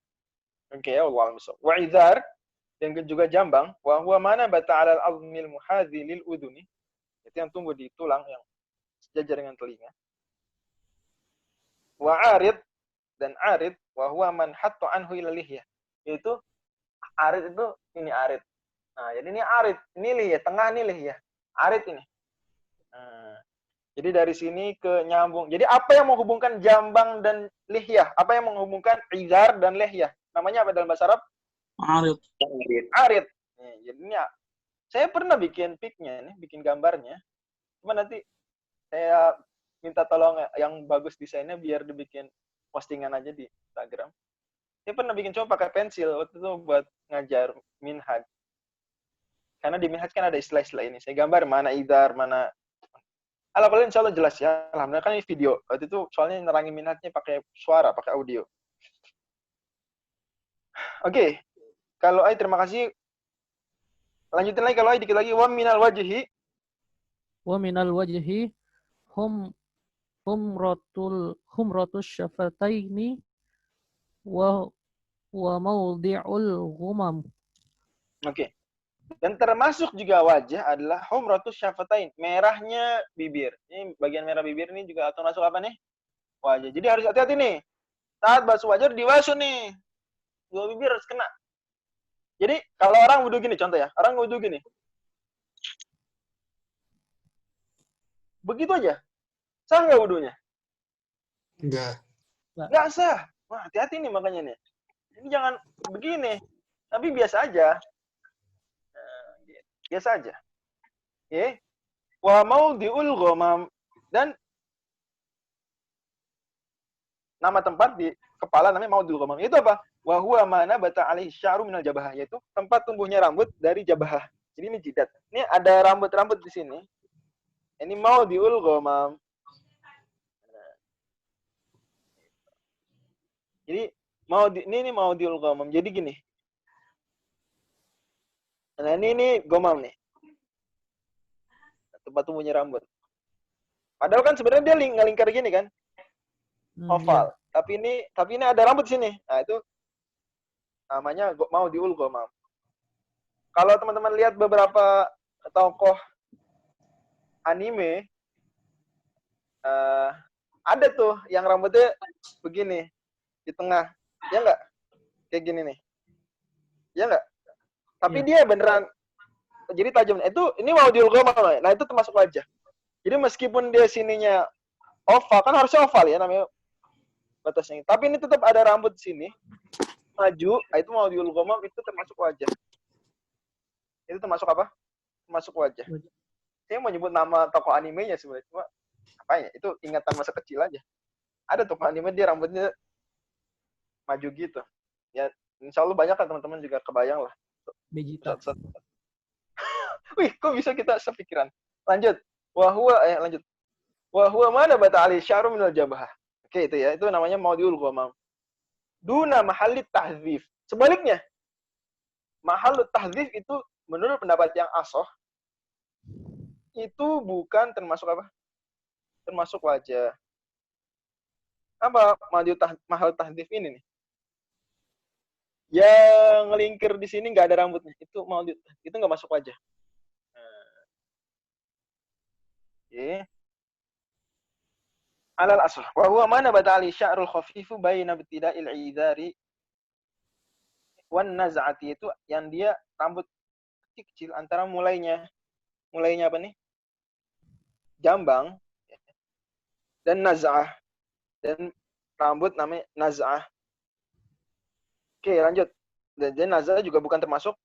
Oke, ya Allah. Wa izar, yang juga jambang, wa huwa mana bata 'alal 'azmil muhadzi lil uduni. Itu yang tumbuh di tulang yang sejajar dengan telinga. Wa arid, dan arid, wa huwa man hatta anhu ila lihyah. Itu arid itu ini arid. Nah, jadi ini arid, ini lihyah, tengah ini lihyah. Arid ini. Nah, jadi dari sini ke nyambung. Jadi apa yang menghubungkan jambang dan lihyah? Apa yang menghubungkan izar dan lihyah? Namanya apa dalam bahasa Arab? Arid. Arid. Nih, jadi ini saya pernah bikin pic-nya nih, bikin gambarnya. Cuma nanti saya minta tolong yang bagus desainnya biar dibikin postingan aja di Instagram. Saya pernah bikin cuma pakai pensil waktu itu buat ngajar minhaj. Karena di minhaj kan ada istilah-istilah ini. Saya gambar mana idar, mana. Alhamdulillah insya Allah jelas ya. Alhamdulillah kan ini video. Waktu itu soalnya nerangin minhajnya pakai suara, pakai audio. Oke. Kalau Ai terima kasih. Lanjutin lagi kalau Ai dikit lagi. Wa minal wajhi. Wa minal wajhi humratus syafataini wa mawdi'ul ghumam. Oke. Dan termasuk juga wajah adalah humratus syafatain, merahnya bibir. Ini bagian merah bibir ini juga termasuk apa nih? Wajah. Jadi harus hati-hati nih. Saat basuh wajah diwasu nih. Dua bibir harus kena. Jadi kalau orang wudu gini contoh ya. Orang wudu gini. Begitu aja. Sah nggak wudunya? Nggak sah. Wah, hati-hati nih makanya nih. Ini jangan begini. Tapi biasa aja. Biasa aja. Oke. Wa mawdi'ul ghamam. Dan nama tempat di kepala namanya mawdi'ul ghamam. Itu apa? Wa huwa mana bata alaihi sya'ru minal jabahah. Yaitu tempat tumbuhnya rambut dari jabahah. Jadi ini jidat. Ini ada rambut-rambut di sini. Ini mawdi'ul ghamam. Jadi ini mawdi'ul ghamam. Jadi gini. Nah ini gomam nih. Tempat tumbuhnya rambut. Padahal kan sebenarnya dia ngelingkar gini kan. Oval. Ya. Tapi ini ada rambut di sini. Nah itu namanya mawdi'ul ghamam. Kalau teman-teman lihat beberapa tokoh anime, ada tuh yang rambutnya begini di tengah. Ya enggak? Kayak gini nih. Ya enggak? Tapi dia beneran jadi tajam. Ini mawdi'ul ghamam. Nah, itu termasuk wajah. Jadi meskipun dia sininya oval, kan harusnya oval ya namanya batasnya. Tapi ini tetap ada rambut di sini. Maju, nah itu mawdi'ul ghamam itu termasuk wajah. Itu termasuk apa? Termasuk wajah. Saya mau nyebut nama tokoh animenya sebenarnya, cuma apa ya? Itu ingatan masa kecil aja. Ada tokoh anime dia rambutnya maju gitu. Ya, insya Allah banyak kan teman-teman juga kebayang lah. Vegeta. Wih, kok bisa kita sepikiran? Lanjut. Lanjut. Wahwa mana bata ali sya'ru minal jabhah. Oke, itu ya. Itu namanya maudiul ghamam. Duna mahallit tahdzif. Sebaliknya, mahallut tahdzif itu menurut pendapat yang asoh itu bukan termasuk apa? Termasuk wajah. Apa mahallut tahdzif ini nih? Yang ngelingkir di sini nggak ada rambutnya. Itu maudud. Itu nggak masuk wajah. Oke. Alal asl. Wa huwa mana batali sya'rul khafifu baina ibtida'il idari wan naz'ati, itu yang dia rambut kecil antara mulainya apa nih? Jambang dan naz'ah. Dan rambut namanya naz'ah. Oke, lanjut. Dan naz'ah juga bukan termasuk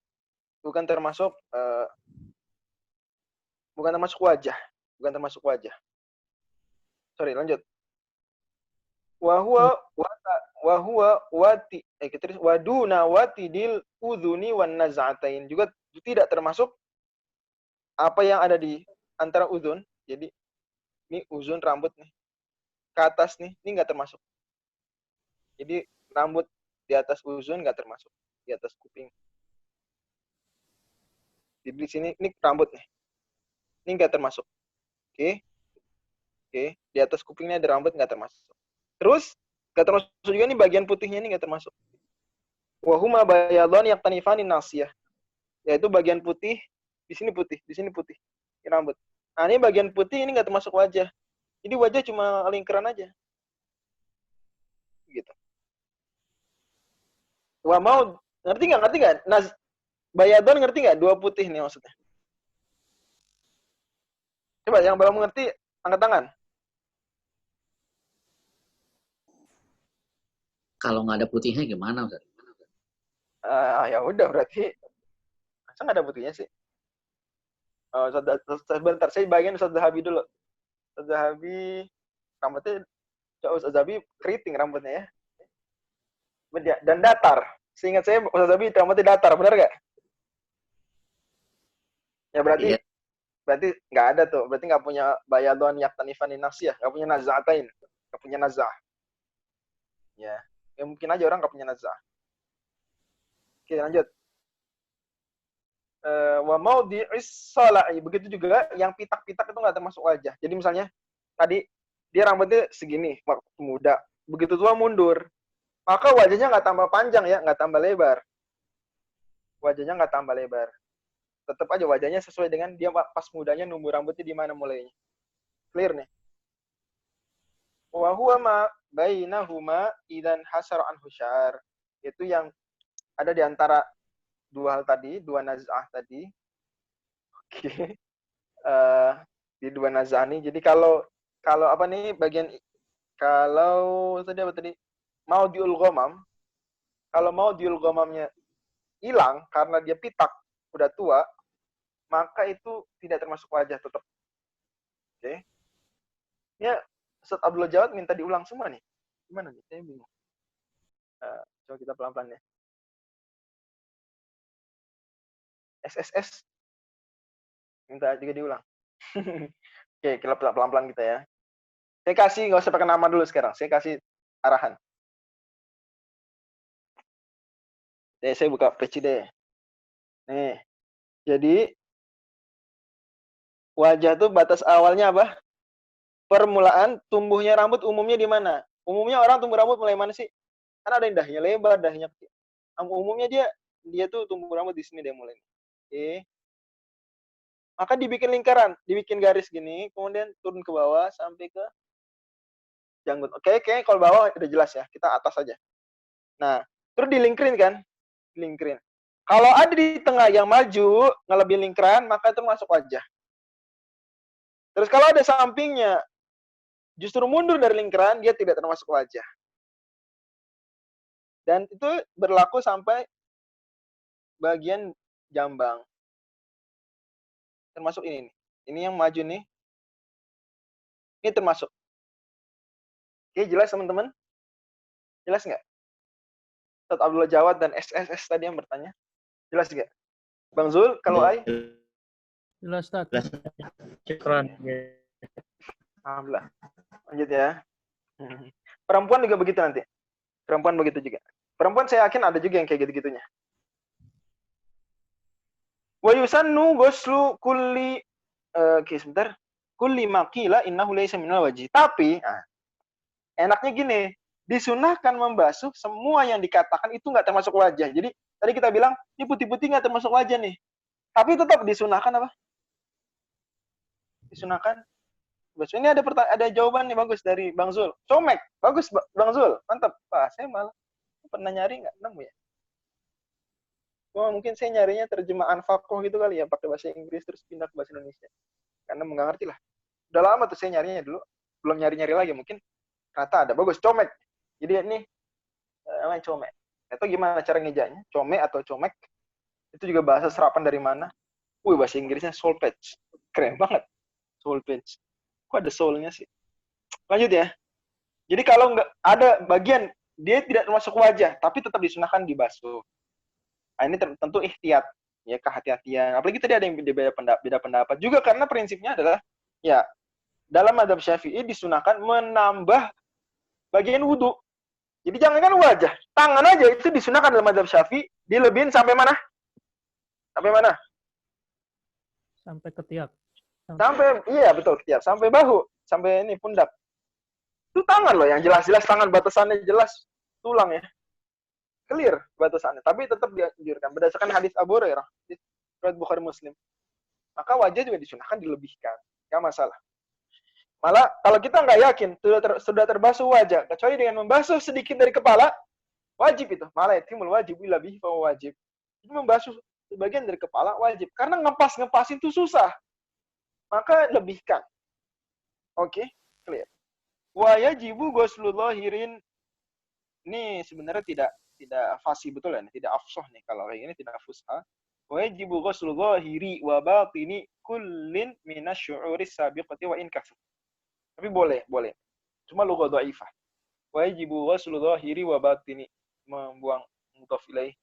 wajah. Bukan termasuk wajah. Sorry, lanjut. Waduna watidil udhuni wan naz'atain, juga tidak termasuk apa yang ada di antara udhun. Jadi ini uzun rambut nih ke atas nih, ini nggak termasuk. Jadi rambut di atas uzun nggak termasuk, di atas kuping. Jadi di sini ini rambut nih, ini nggak termasuk. Oke, di atas kupingnya ada rambut, nggak termasuk. Terus nggak termasuk juga nih bagian putihnya, ini nggak termasuk. Wahuma bayadon yaktanifani nasiyah, yaitu bagian putih, di sini putih, di sini putih, ini rambut. Nah ini bagian putih, ini nggak termasuk wajah. Jadi wajah cuma lingkaran aja. Gitu. Wah mau ngerti nggak? Bayadon ngerti nggak? Dua putih nih maksudnya. Coba yang belum mengerti angkat tangan. Kalau nggak ada putihnya gimana, Ustaz? Ya udah berarti masa nggak ada putihnya sih? Sebentar, saya bagian Ustaz Zahabi dulu. Ustaz Zahabi rambutnya, Ustaz Zahabi keriting rambutnya ya. Dan datar. Seingat saya Ustaz Zahabi rambutnya datar, benar nggak? Ya berarti Iya. Berarti nggak ada tuh. Berarti nggak punya bayadon yaktanifani nasiyah, nggak punya naz'atain, nggak punya naz'ah. Ya mungkin aja orang nggak punya naz'ah. Oke, lanjut. Wa maudhi'is sala'i, begitu juga yang pitak-pitak itu nggak termasuk wajah. Jadi misalnya tadi dia rambutnya segini waktu muda, begitu tua mundur, maka wajahnya nggak tambah panjang ya, nggak tambah lebar. Wajahnya nggak tambah lebar. Tetap aja wajahnya sesuai dengan dia pas mudanya numbuh rambutnya di mana mulainya. Clear nih. Wa huwa ma bainahuma idan hasar an husyar. Itu yang ada di antara dua hal tadi, dua naz'ah tadi. Oke. Di dua naz'ah ini. Jadi kalau apa nih bagian, kalau tadi apa tadi? Mau diul ghamam. Kalau mau diul ghamamnya hilang karena dia pitak, udah tua, maka itu tidak termasuk wajah tetap. Oke. Ya, Ustaz Abdullah Jawad minta diulang semua nih. Gimana nih? Saya bingung. Coba kita pelan-pelan ya. SSS minta juga diulang. Oke, kita pelan-pelan kita ya. Saya kasih, nggak usah pakai nama dulu sekarang. Saya kasih arahan. Saya buka PC deh. Nih, jadi wajah tuh batas awalnya apa? Permulaan tumbuhnya rambut umumnya di mana? Umumnya orang tumbuh rambut mulai mana sih? Kan ada yang dahinya lebar, dahinya kecil. Umumnya dia tuh tumbuh rambut di sini dia mulai. Oke. Maka dibikin lingkaran, dibikin garis gini, kemudian turun ke bawah sampai ke janggut. Oke, kalau bawah udah jelas ya, kita atas aja. Nah, terus dilingkrin kan? Dilingkrin. Kalau ada di tengah yang maju, ngelebihin lingkaran, maka itu masuk wajah. Terus kalau ada sampingnya, justru mundur dari lingkaran, dia tidak termasuk wajah. Dan itu berlaku sampai bagian jambang. Termasuk ini nih. Ini yang maju nih. Ini termasuk. Oke, jelas teman-teman? Jelas nggak? Ustaz Abdullah Jawad dan SSS tadi yang bertanya. Jelas gak? Bang Zul, kalau Ai? Jelas, Ustaz. Syukran. Alhamdulillah. Lanjut ya. Perempuan juga begitu nanti. Perempuan begitu juga. Perempuan saya yakin ada juga yang kayak gitu-gitunya. Wa yusannu ghuslu kulli sebentar. Kulli maqila innahu laysa minal wajih. Tapi enaknya gini, disunahkan membasuh semua yang dikatakan itu nggak termasuk wajah. Jadi tadi kita bilang ini putih-putih nggak termasuk wajah nih. Tapi tetap disunahkan apa? Disunahkan. Ini ada jawaban nih bagus dari Bang Zul. Comek, bagus Bang Zul, mantap. Pak, saya malah pernah nyari nggak nemu ya. Wah, mungkin saya nyarinya terjemahan fakoh gitu kali ya, pakai bahasa Inggris terus pindah ke bahasa Indonesia. Karena nggak ngerti lah. Udah lama tuh saya nyarinya dulu, belum nyari-nyari lagi mungkin. Kata ada bagus, comek. Jadi ini namanya comek. Atau gimana cara ngejanya? Comek atau comek? Itu juga bahasa serapan dari mana? Wih, bahasa Inggrisnya solfege. Keren banget. Solfege. Kok ada soul-nya sih? Lanjut ya. Jadi kalau nggak ada bagian dia tidak termasuk wajah, tapi tetap disunahkan dibasuh. Nah, ini tentu ihtiyat, ya kehati-hatian. Apalagi tadi ada yang beda pendapat. Juga karena prinsipnya adalah ya dalam mazhab Syafi'i disunahkan menambah bagian wudhu. Jadi jangan kan wajah, tangan aja itu disunahkan dalam mazhab Syafi'i dilebihin sampai mana? Sampai mana? Sampai ketiak. Sampai iya betul ketiak, sampai bahu, sampai ini pundak. Itu tangan loh yang jelas-jelas tangan batasannya jelas tulang ya. Clear batasannya, tapi tetap dianjurkan berdasarkan hadis Abu Hurairah, riwayat Bukhari Muslim. Maka wajah juga disunahkan dilebihkan, nggak masalah. Malah kalau kita nggak yakin sudah terbasuh wajah, kecuali dengan membasuh sedikit dari kepala, wajib itu. Malah timul wajib lebih wajib. Itu membasuh sebagian dari kepala wajib, karena ngepas itu susah. Maka lebihkan. Oke, clear. Wa yajibu ghuslul zahirin. Ini sebenarnya tidak fasih betul ya, tidak afsah nih kalau kayak ini tidak fusha. Wa yajibu ghuslul zahiri wa batini kullin minasyu'uris sabiqati wa in kafir. Tapi boleh. Cuma lugha dhaifah. Wa yajibu ghuslul zahiri wa batini, membuang mudhaf ilaih.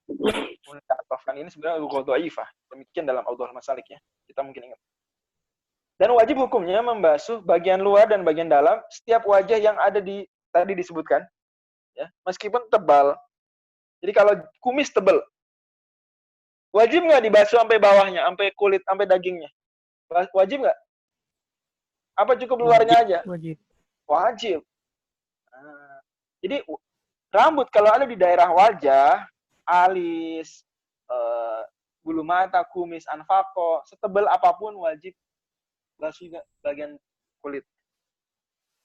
Menetapkan ini sebenarnya lugha dhaifah. Demikian dalam Audhul Masalik ya. Kita mungkin ingat. Dan wajib hukumnya membasuh bagian luar dan bagian dalam setiap wajah yang ada di tadi disebutkan, ya, meskipun tebal. Jadi kalau kumis tebal, wajib nggak dibasuh sampai bawahnya, sampai kulit, sampai dagingnya? Wajib nggak? Apa cukup luarnya aja? Wajib. Nah, jadi rambut kalau ada di daerah wajah, alis, bulu mata, kumis, anfako, setebal apapun wajib basuh juga bagian kulit.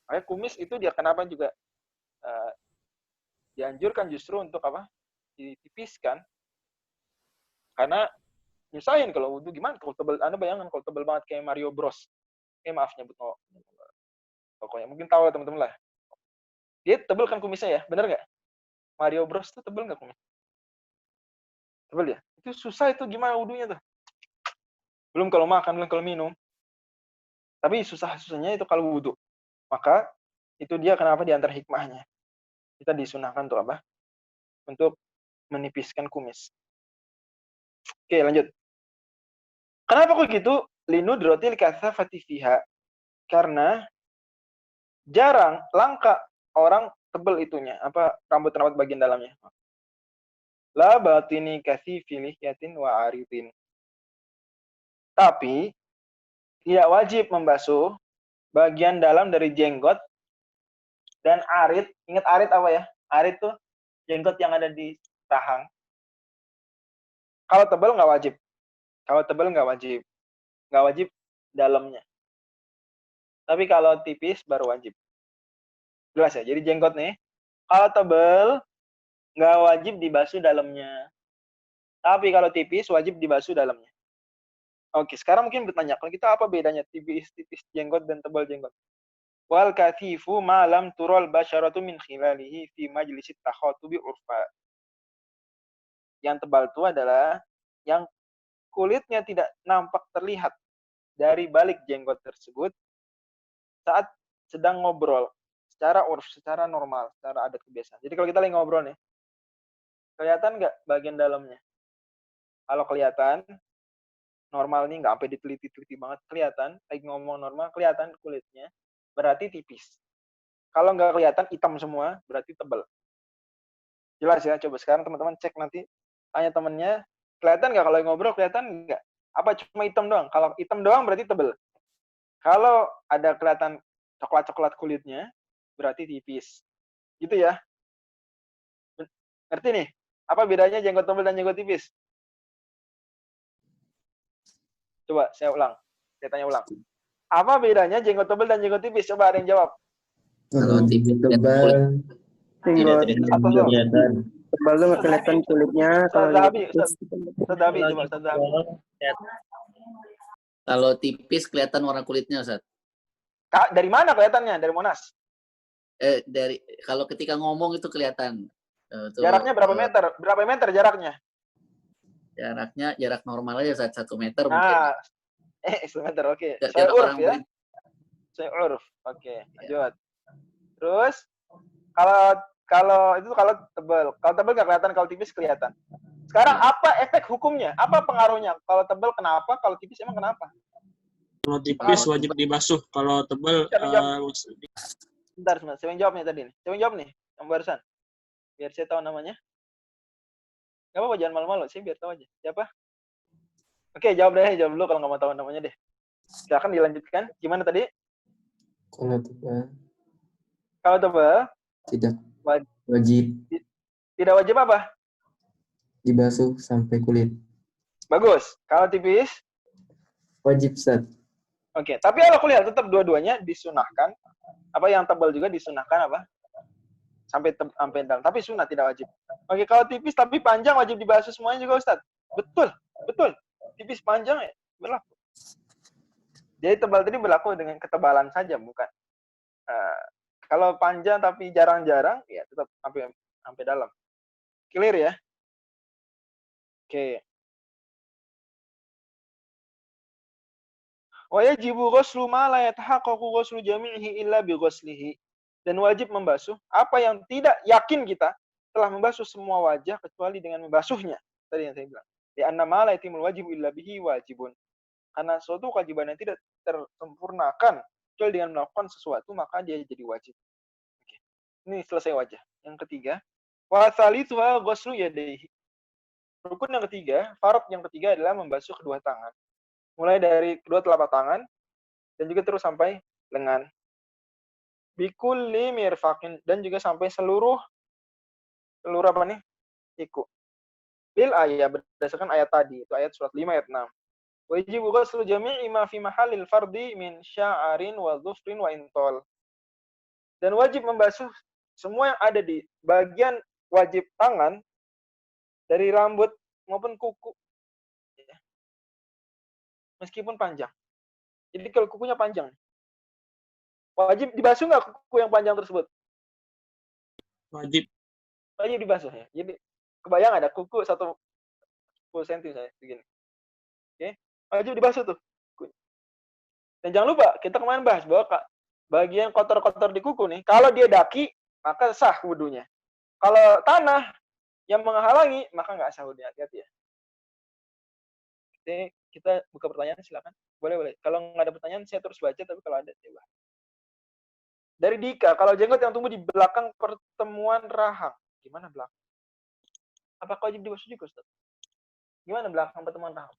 Makanya kumis itu dia kenapa juga dianjurkan justru untuk apa? Ditipiskan. Karena nyusahin kalau wudu gimana? Kalau tebal, Anda bayangkan kalau tebal banget kayak Mario Bros. Maaf nyebut pokoknya mungkin tahu teman-teman lah. Dia tebal kan kumisnya ya, benar nggak? Mario Bros itu tebal nggak kumis? Tebal ya? Itu susah itu gimana wudunya tuh? Belum kalau makan, belum kalau minum. Tapi susahnya itu kalau wudhu. Maka itu dia kenapa di antara hikmahnya. Kita disunahkan untuk apa? Untuk menipiskan kumis. Oke, lanjut. Kenapa kok gitu? Linudrotil katsafati fiha. Karena jarang, langka orang tebel itunya, rambut bagian dalamnya. La batini katsifil lihyatin wa aridin. Tapi tidak wajib membasuh bagian dalam dari jenggot dan arit. Ingat arit apa ya? Arit tuh jenggot yang ada di rahang. Kalau tebal nggak wajib. Nggak wajib dalamnya. Tapi kalau tipis baru wajib. Jelas ya? Jadi jenggot nih, kalau tebal nggak wajib dibasuh dalamnya. Tapi kalau tipis wajib dibasuh dalamnya. Oke, sekarang mungkin bertanya, kalau kita apa bedanya tipis jenggot dan tebal jenggot? Wal kathifu ma lam tural basyaratu min khilalihi fi majlisit takhatubi urfa. Yang tebal itu adalah yang kulitnya tidak nampak terlihat dari balik jenggot tersebut saat sedang ngobrol secara urf, secara normal, secara adat kebiasaan. Jadi kalau kita lagi ngobrol nih, Kelihatan nggak bagian dalamnya? Kalau kelihatan, normal nih, nggak sampai diteliti-teliti banget, kelihatan, lagi ngomong normal, kelihatan kulitnya, berarti tipis. Kalau nggak kelihatan, hitam semua, berarti tebal. Jelas ya, coba sekarang teman-teman cek nanti, tanya temennya, kelihatan nggak kalau ngobrol, kelihatan nggak? Apa cuma hitam doang? Kalau hitam doang berarti tebal. Kalau ada kelihatan coklat-coklat kulitnya, berarti tipis. Gitu ya. Ngerti nih? Apa bedanya jenggot tebal dan jenggot tipis? Coba saya ulang. Saya tanya ulang. Apa bedanya jenggot tebal dan jenggot tipis? Coba ada yang jawab. Kalau tipis tebal, tidak kelihatan. tebal tuh nggak kelihatan kulitnya. Ustaz Dahabi, Ustaz Dahabi, coba Ustaz Dahabi. Kalau tipis kelihatan warna kulitnya, Ustaz. Dari mana kelihatannya? Dari Monas. Dari kalau ketika ngomong itu kelihatan. Jaraknya berapa meter? Berapa meter jaraknya? Jaraknya jarak normal aja, Ustaz, 1 meter mungkin. Nah, 1 meter, oke. Jarak Saya uruf orang ya. Saya uruf. Oke, lanjut. Terus kalau tebal. Kalau tebal nggak kelihatan, kalau tipis kelihatan. Sekarang apa efek hukumnya? Apa pengaruhnya? Kalau tebal kenapa? Kalau tipis emang kenapa? Kalau tipis wajib dibasuh, kalau tebal Bentar, saya yang jawab nih tadi nih. Saya yang jawab nih, yang barusan. Biar saya tahu namanya. Gak apa-apa, jangan malu-malu. Saya biar tahu aja. Siapa? Oke, jawab dulu kalau nggak mau tahu namanya deh. Silakan dilanjutkan. Gimana tadi? Kalau tebal Tidak wajib Tidak wajib apa? dibasuh sampai kulit. Bagus. Kalau tipis? Wajib, Ustaz. Oke. Tapi kalau kuliah tetap dua-duanya disunahkan. Apa yang tebal juga disunahkan apa? Sampai dalam. Tapi sunah tidak wajib. Oke, kalau tipis tapi panjang wajib dibasuh semuanya juga, Ustaz. Betul. Tipis panjang ya berlaku. Jadi tebal tadi berlaku dengan ketebalan saja, bukan. Kalau panjang tapi jarang-jarang, ya tetap sampai dalam. Clear ya? Oke. Wa yajibu ghuslu ma la yatahaqqaqu ghuslu jami'ihi illa bi ghuslihi. Dan wajib membasuh apa yang tidak yakin kita telah membasuh semua wajah kecuali dengan membasuhnya. Tadi yang saya bilang. Di anna ma la yatimul wajibu illa bihi wajibun. Karena suatu kewajiban yang tidak tersempurnakan kecuali dengan melakukan sesuatu, maka dia jadi wajib. Oke. Ini selesai wajah. Yang ketiga, wa tsalitsuha ghuslu yadayhi. Rukun yang ketiga, farad yang ketiga adalah membasuh kedua tangan. Mulai dari kedua telapak tangan dan juga terus sampai lengan. Bikulli mirfaqin, dan juga sampai seluruh apa nih? Siku. Lil ayat, berdasarkan ayat tadi, itu ayat surat 5 ayat 6. Wajib ghuslu jami'i ma fi mahallil fardi min sya'arin wa dhufrin wa intol. Dan wajib membasuh semua yang ada di bagian wajib tangan dari rambut maupun kuku. Meskipun panjang. Jadi kalau kukunya panjang, wajib dibasuh nggak kuku yang panjang tersebut? wajib. Wajib dibasuh ya. Jadi kebayang ada kuku 10 cm saya begini. Oke, wajib dibasuh tuh. Dan jangan lupa, kita kemarin bahas bahwa bagian kotor-kotor di kuku nih, kalau dia daki, maka sah wudunya. Kalau tanah yang menghalangi, maka nggak sah wudunya. Hati-hati ya. Oke, kita buka pertanyaan, silakan. Boleh. Kalau nggak ada pertanyaan, saya terus baca, tapi kalau ada, saya bahas. Dari Dika, kalau jenggot yang tumbuh di belakang pertemuan rahang, gimana belakang? Apakah wajib dibasuh juga, Ustaz? Gimana belakang pertemuan rahang?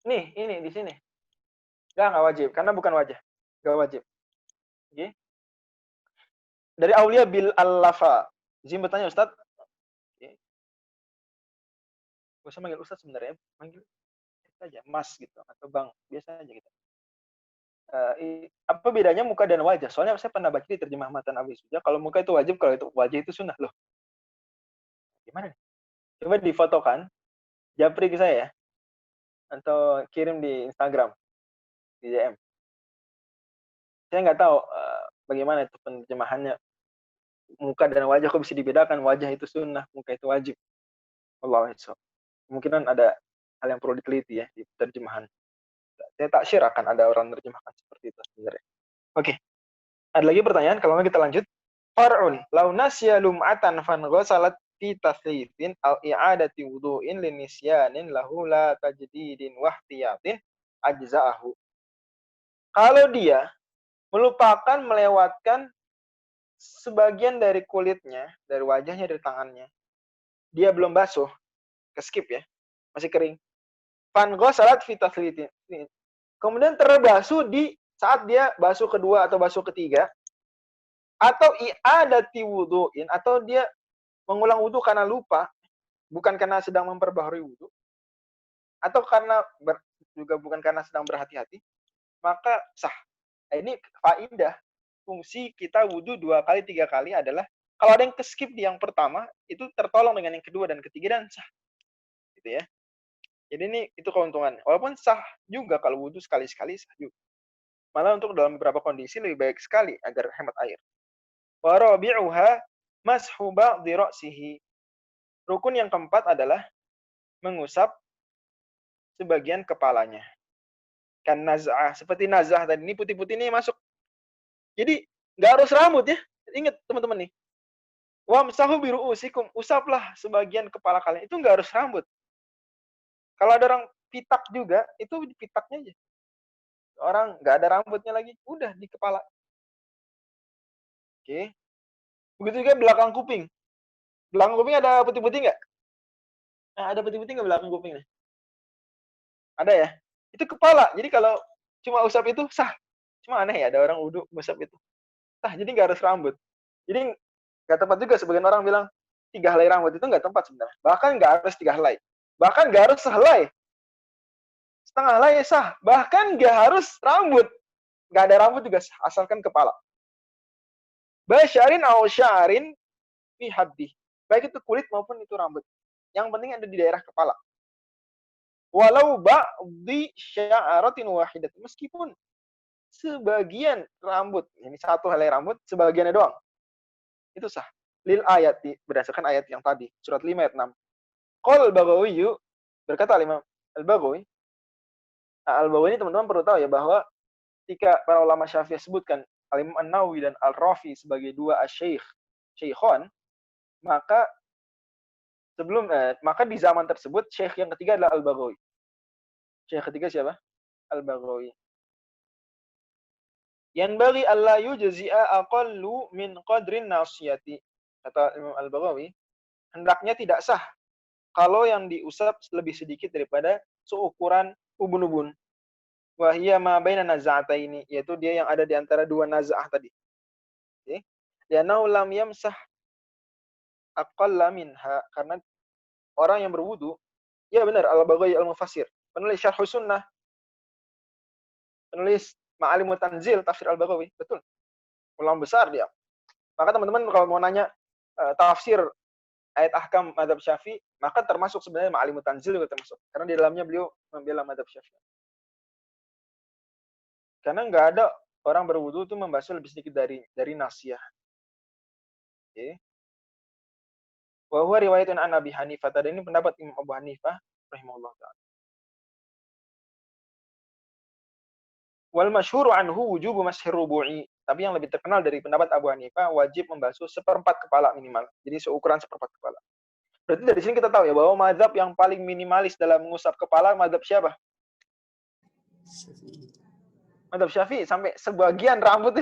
Nih, ini di sini. Nggak wajib, karena bukan wajah. Nggak wajib. Oke. Dari Aulia bil Al-Lafa. Izin bertanya, Ustaz. Oke. Gak usah manggil Ustaz sebenarnya. Manggil saja, Mas gitu. Atau Bang. Biasa aja gitu. Apa bedanya muka dan wajah? Soalnya saya pernah baca di terjemah Matan Abi Suja, kalau muka itu wajib, kalau itu wajah itu sunnah loh. Gimana nih? Coba difotokan, japri ke saya ya. Atau kirim di Instagram. Di DM. Saya nggak tahu bagaimana itu penerjemahannya. Muka dan wajah kok bisa dibedakan? Wajah itu sunnah, muka itu wajib. Wallahu a'lam. Kemungkinan ada hal yang perlu diteliti ya di terjemahan. Saya tak share akan ada orang menerjemahkan seperti itu sebenarnya. Oke. Ada lagi pertanyaan? Kalau nggak kita lanjut. Far'un, lau nasya lum'atan fan ghasalat fi taslithin au i'adati wudu'in linisyanin lahu la tajdidin wahtiyatin ajza'ahu. Kalau dia melupakan melewatkan sebagian dari kulitnya, dari wajahnya, dari tangannya, dia belum basuh, ke-skip ya, masih kering. Fanghasalat fi taslithin. Kemudian terbasuh di saat dia basuh kedua atau basuh ketiga, atau i'adati wudu'in, atau dia mengulang wudu karena lupa, bukan karena sedang memperbaharui wudu, atau karena juga bukan karena sedang berhati-hati, maka sah. Nah, ini faidah. Fungsi kita wudu 2 kali, 3 kali adalah kalau ada yang ke-skip di yang pertama, itu tertolong dengan yang kedua dan ketiga dan sah. Gitu ya. Jadi ini itu keuntungannya. Walaupun sah juga kalau wudu sekali-sekali sah juga. Malah untuk dalam beberapa kondisi lebih baik sekali agar hemat air. Wa rabi'uha mashu ba'dhi ra'sihi. Rukun yang keempat adalah mengusap sebagian kepalanya. Kan naz'ah, seperti naz'ah tadi, ini putih-putih ini masuk. Jadi nggak harus rambut ya. Ingat teman-teman nih. Wamsahu bi ru'usikum, usaplah sebagian kepala kalian. Itu nggak harus rambut. Kalau ada orang pitak juga, itu di pitaknya aja. Orang nggak ada rambutnya lagi, udah di kepala. Oke. Begitu juga belakang kuping. Belakang kuping ada putih-putih nggak? Nah, ada putih-putih nggak belakang kupingnya? Ada ya? Itu kepala. Jadi kalau cuma usap itu sah. Cuma aneh ya, ada orang wudhu usap itu. Sah, jadi nggak harus rambut. Jadi nggak tepat juga sebagian orang bilang 3 helai rambut itu nggak tepat sebenarnya. Bahkan nggak harus 3 helai. Bahkan nggak harus sehelai. Setengah helai sah. Bahkan nggak harus rambut. Nggak ada rambut juga sah, asalkan kepala. Basyarin au sya'rin fi haddi. Baik itu kulit maupun itu rambut. Yang penting ada di daerah kepala. Walau ba'di sya'aratin wahidat. Meskipun sebagian rambut, ini 1 helai rambut, sebagiannya doang. Itu sah. Lil ayat, berdasarkan ayat yang tadi. Surat 5 ayat 6. Qal al-Baghawi, berkata Imam al-Baghawi. Nah, al-Baghawi ini teman-teman perlu tahu ya, bahwa ketika para ulama Syafi'i sebutkan Al-Imam An-Nawawi dan Al-Rafi sebagai 2 asy-syaikh, syaikhon, maka maka di zaman tersebut syekh yang ketiga adalah Al-Baghawi. Syekh ketiga siapa? Al-Baghawi. Yanbaghi alla yujzi'a aqallu min qadrin nasiyati. Kata Imam Al-Baghawi, hendaknya tidak sah kalau yang diusap lebih sedikit daripada seukuran ubun-ubun. Wa hiya ma baina naz'ataini, yaitu dia yang ada di antara 2 naz'ah tadi. Oke. Li'annahu lam yamsah aqalla minha, karena orang yang berwudu, ya benar, Al-Baghawi Al-Mufassir, penulis Syarh Sunnah, penulis Ma'alimut Tanzil, tafsir Al-Baghawi, betul. Ulama besar dia. Maka teman-teman kalau mau nanya tafsir ayat ahkam mazhab Syafi'i, maka termasuk sebenarnya Ma'alimut Tanzil juga termasuk. Karena di dalamnya beliau membela mazhab Syafi'i. Karena nggak ada orang berwudu itu membasuh lebih sedikit dari nasiyah. Oke. Wa huwa riwayatun an Abi Hanifah. Tadi ini pendapat Imam Abu Hanifah rahimahullah ta'ala. Wal masyhuru anhu wujubu mashir rubu'i. Tapi yang lebih terkenal dari pendapat Abu Hanifah, wajib membasuh 1/4 kepala minimal. Jadi seukuran 1/4 kepala. Berarti dari sini kita tahu ya bahwa mazhab yang paling minimalis dalam mengusap kepala mazhab siapa? Mazhab Syafi'i. Sampai sebagian rambut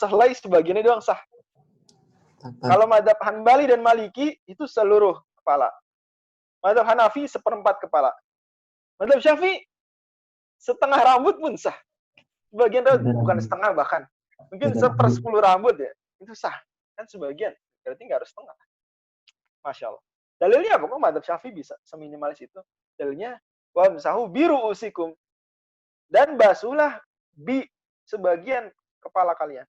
sehelai sebagiannya doang sah. Kalau mazhab Hanbali dan Maliki itu seluruh kepala. Mazhab Hanafi 1/4 kepala. Mazhab Syafi'i setengah rambut pun sah. Sebagian rambut, bukan setengah bahkan. Mungkin 1/10 rambut ya. Itu sah. Kan sebagian. Berarti nggak harus setengah. Masya Allah. Dalilnya apa? Kok mazhab Syafi'i bisa seminimalis itu? Dalilnya, wamsahu biru usikum. Dan basuhlah bi sebagian kepala kalian.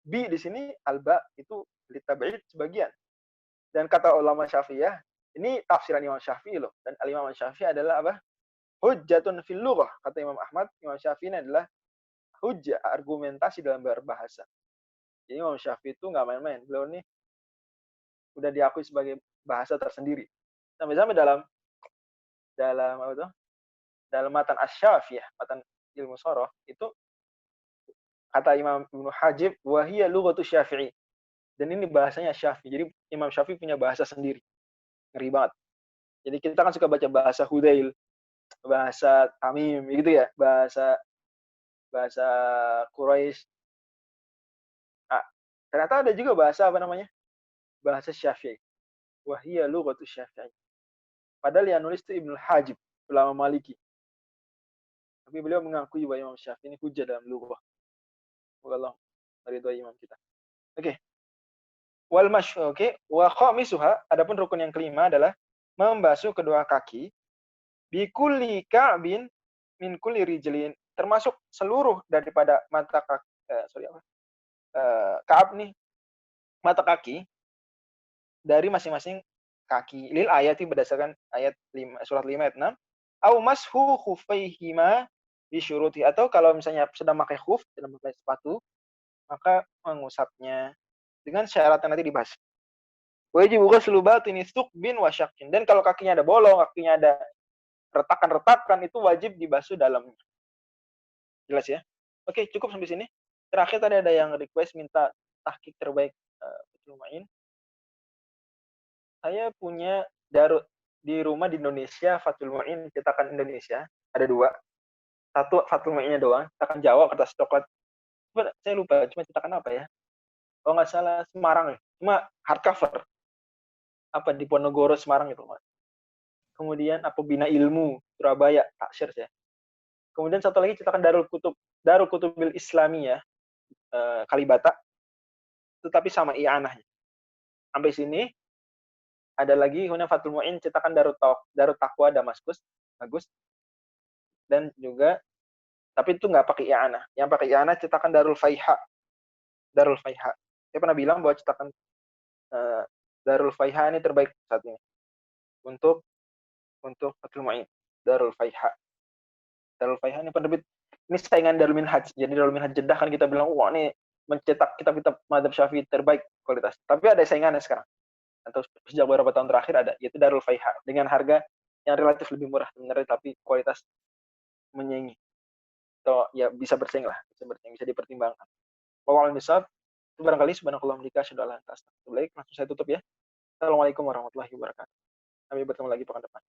Bi di sini alba itu litab'id sebagian. Dan kata ulama Syafi'iyah, ini tafsiran Imam Syafi'i loh. Dan Imam Syafi'i adalah apa? Hujjatun fil lughah. Kata Imam Ahmad, Imam Syafi'i adalah hujjah, argumentasi dalam berbahasa. Jadi Imam Syafi'i itu nggak main-main. Beliau ini udah diakui sebagai bahasa tersendiri. Sampai-sampai dalam apa tuh? Dalam matan Asy-Syafi'iyah, matan ilmu shoroh, itu kata Imam Ibnu Hajib, wa hiya lughatu Syafi'i. Dan ini bahasanya Syafi'i. Jadi Imam Syafi'i punya bahasa sendiri. Ngeri banget. Jadi kita kan suka baca bahasa Hudail, bahasa Tamim gitu ya, bahasa Quraisy. Ah, ternyata ada juga bahasa apa namanya? Bahasa Syafi'i. Wahia lughatu Syafi'i. Padahal yang nulis itu Ibnu Hajib, ulama Maliki. Tapi beliau mengakui bahwa Imam Syafi'i ini hujah dalam lughah. Semoga Allah meridhai imam kita. Oke. Wal masyhu, oke. Wa khamisuha, adapun rukun yang kelima adalah membasuh kedua kaki bi kulli ka'bin min kulli rijlin, termasuk seluruh daripada mata kaki, ka'ab nih, mata kaki dari masing-masing kaki. Lil ayati berdasarkan ayat 5, surat 5 ayat 6. Au mashu khufaihima bi syuruti, atau kalau misalnya sedang pakai khuf, sedang pakai sepatu, maka mengusapnya dengan syarat yang nanti dibahas. Wajib ghuslu batini suqbin wa syaqqin, dan kalau kakinya ada bolong, kakinya ada retakan-retakan, itu wajib dibasuh dalamnya. Jelas ya? Oke, cukup sampai sini. Terakhir tadi ada yang request minta tahqiq terbaik Fathul Mu'in. Saya punya di rumah di Indonesia, Fathul Mu'in cetakan Indonesia, ada 2. Satu Fathul Mu'innya doang, cetakan Jawa kertas coklat. Saya lupa, cuma cetakan apa ya? Kalau nggak salah Semarang ya. Cuma hardcover. Apa di Ponorogo Semarang itu, Mas. Kemudian apa Bina Ilmu Surabaya, taksir ya. Kemudian satu lagi cetakan Darul Kutubil Islamiyah, Kalibata. Tetapi sama i'anahnya. Sampai sini ada lagi Huna Fathul Mu'in cetakan Darut Taqwa Damaskus, bagus. Dan juga tapi itu nggak pakai i'anah. Yang pakai i'anah cetakan Darul Faiha. Saya pernah bilang bahwa cetakan Darul Faiha ini terbaik saat ini. Untuk Fathul Mu'in, Darul Faiha. Darul Faiha ini penerbit, ini saingan Darul Minhaj. Jadi Darul Minhaj Jeddah kan kita bilang, wah ini mencetak kitab-kitab mazhab Syafi'i terbaik kualitas. Tapi ada saingannya sekarang. Atau sejak beberapa tahun terakhir ada, yaitu Darul Faiha dengan harga yang relatif lebih murah sebenarnya, tapi kualitas menyaingi. Atau ya bisa bersaing lah, bisa dipertimbangkan. Wallahu a'lam bishawab. Itu barangkali subhanakallah wa bihamdika, langsung saya tutup ya. Assalamualaikum warahmatullahi wabarakatuh. Sampai bertemu lagi pekan depan.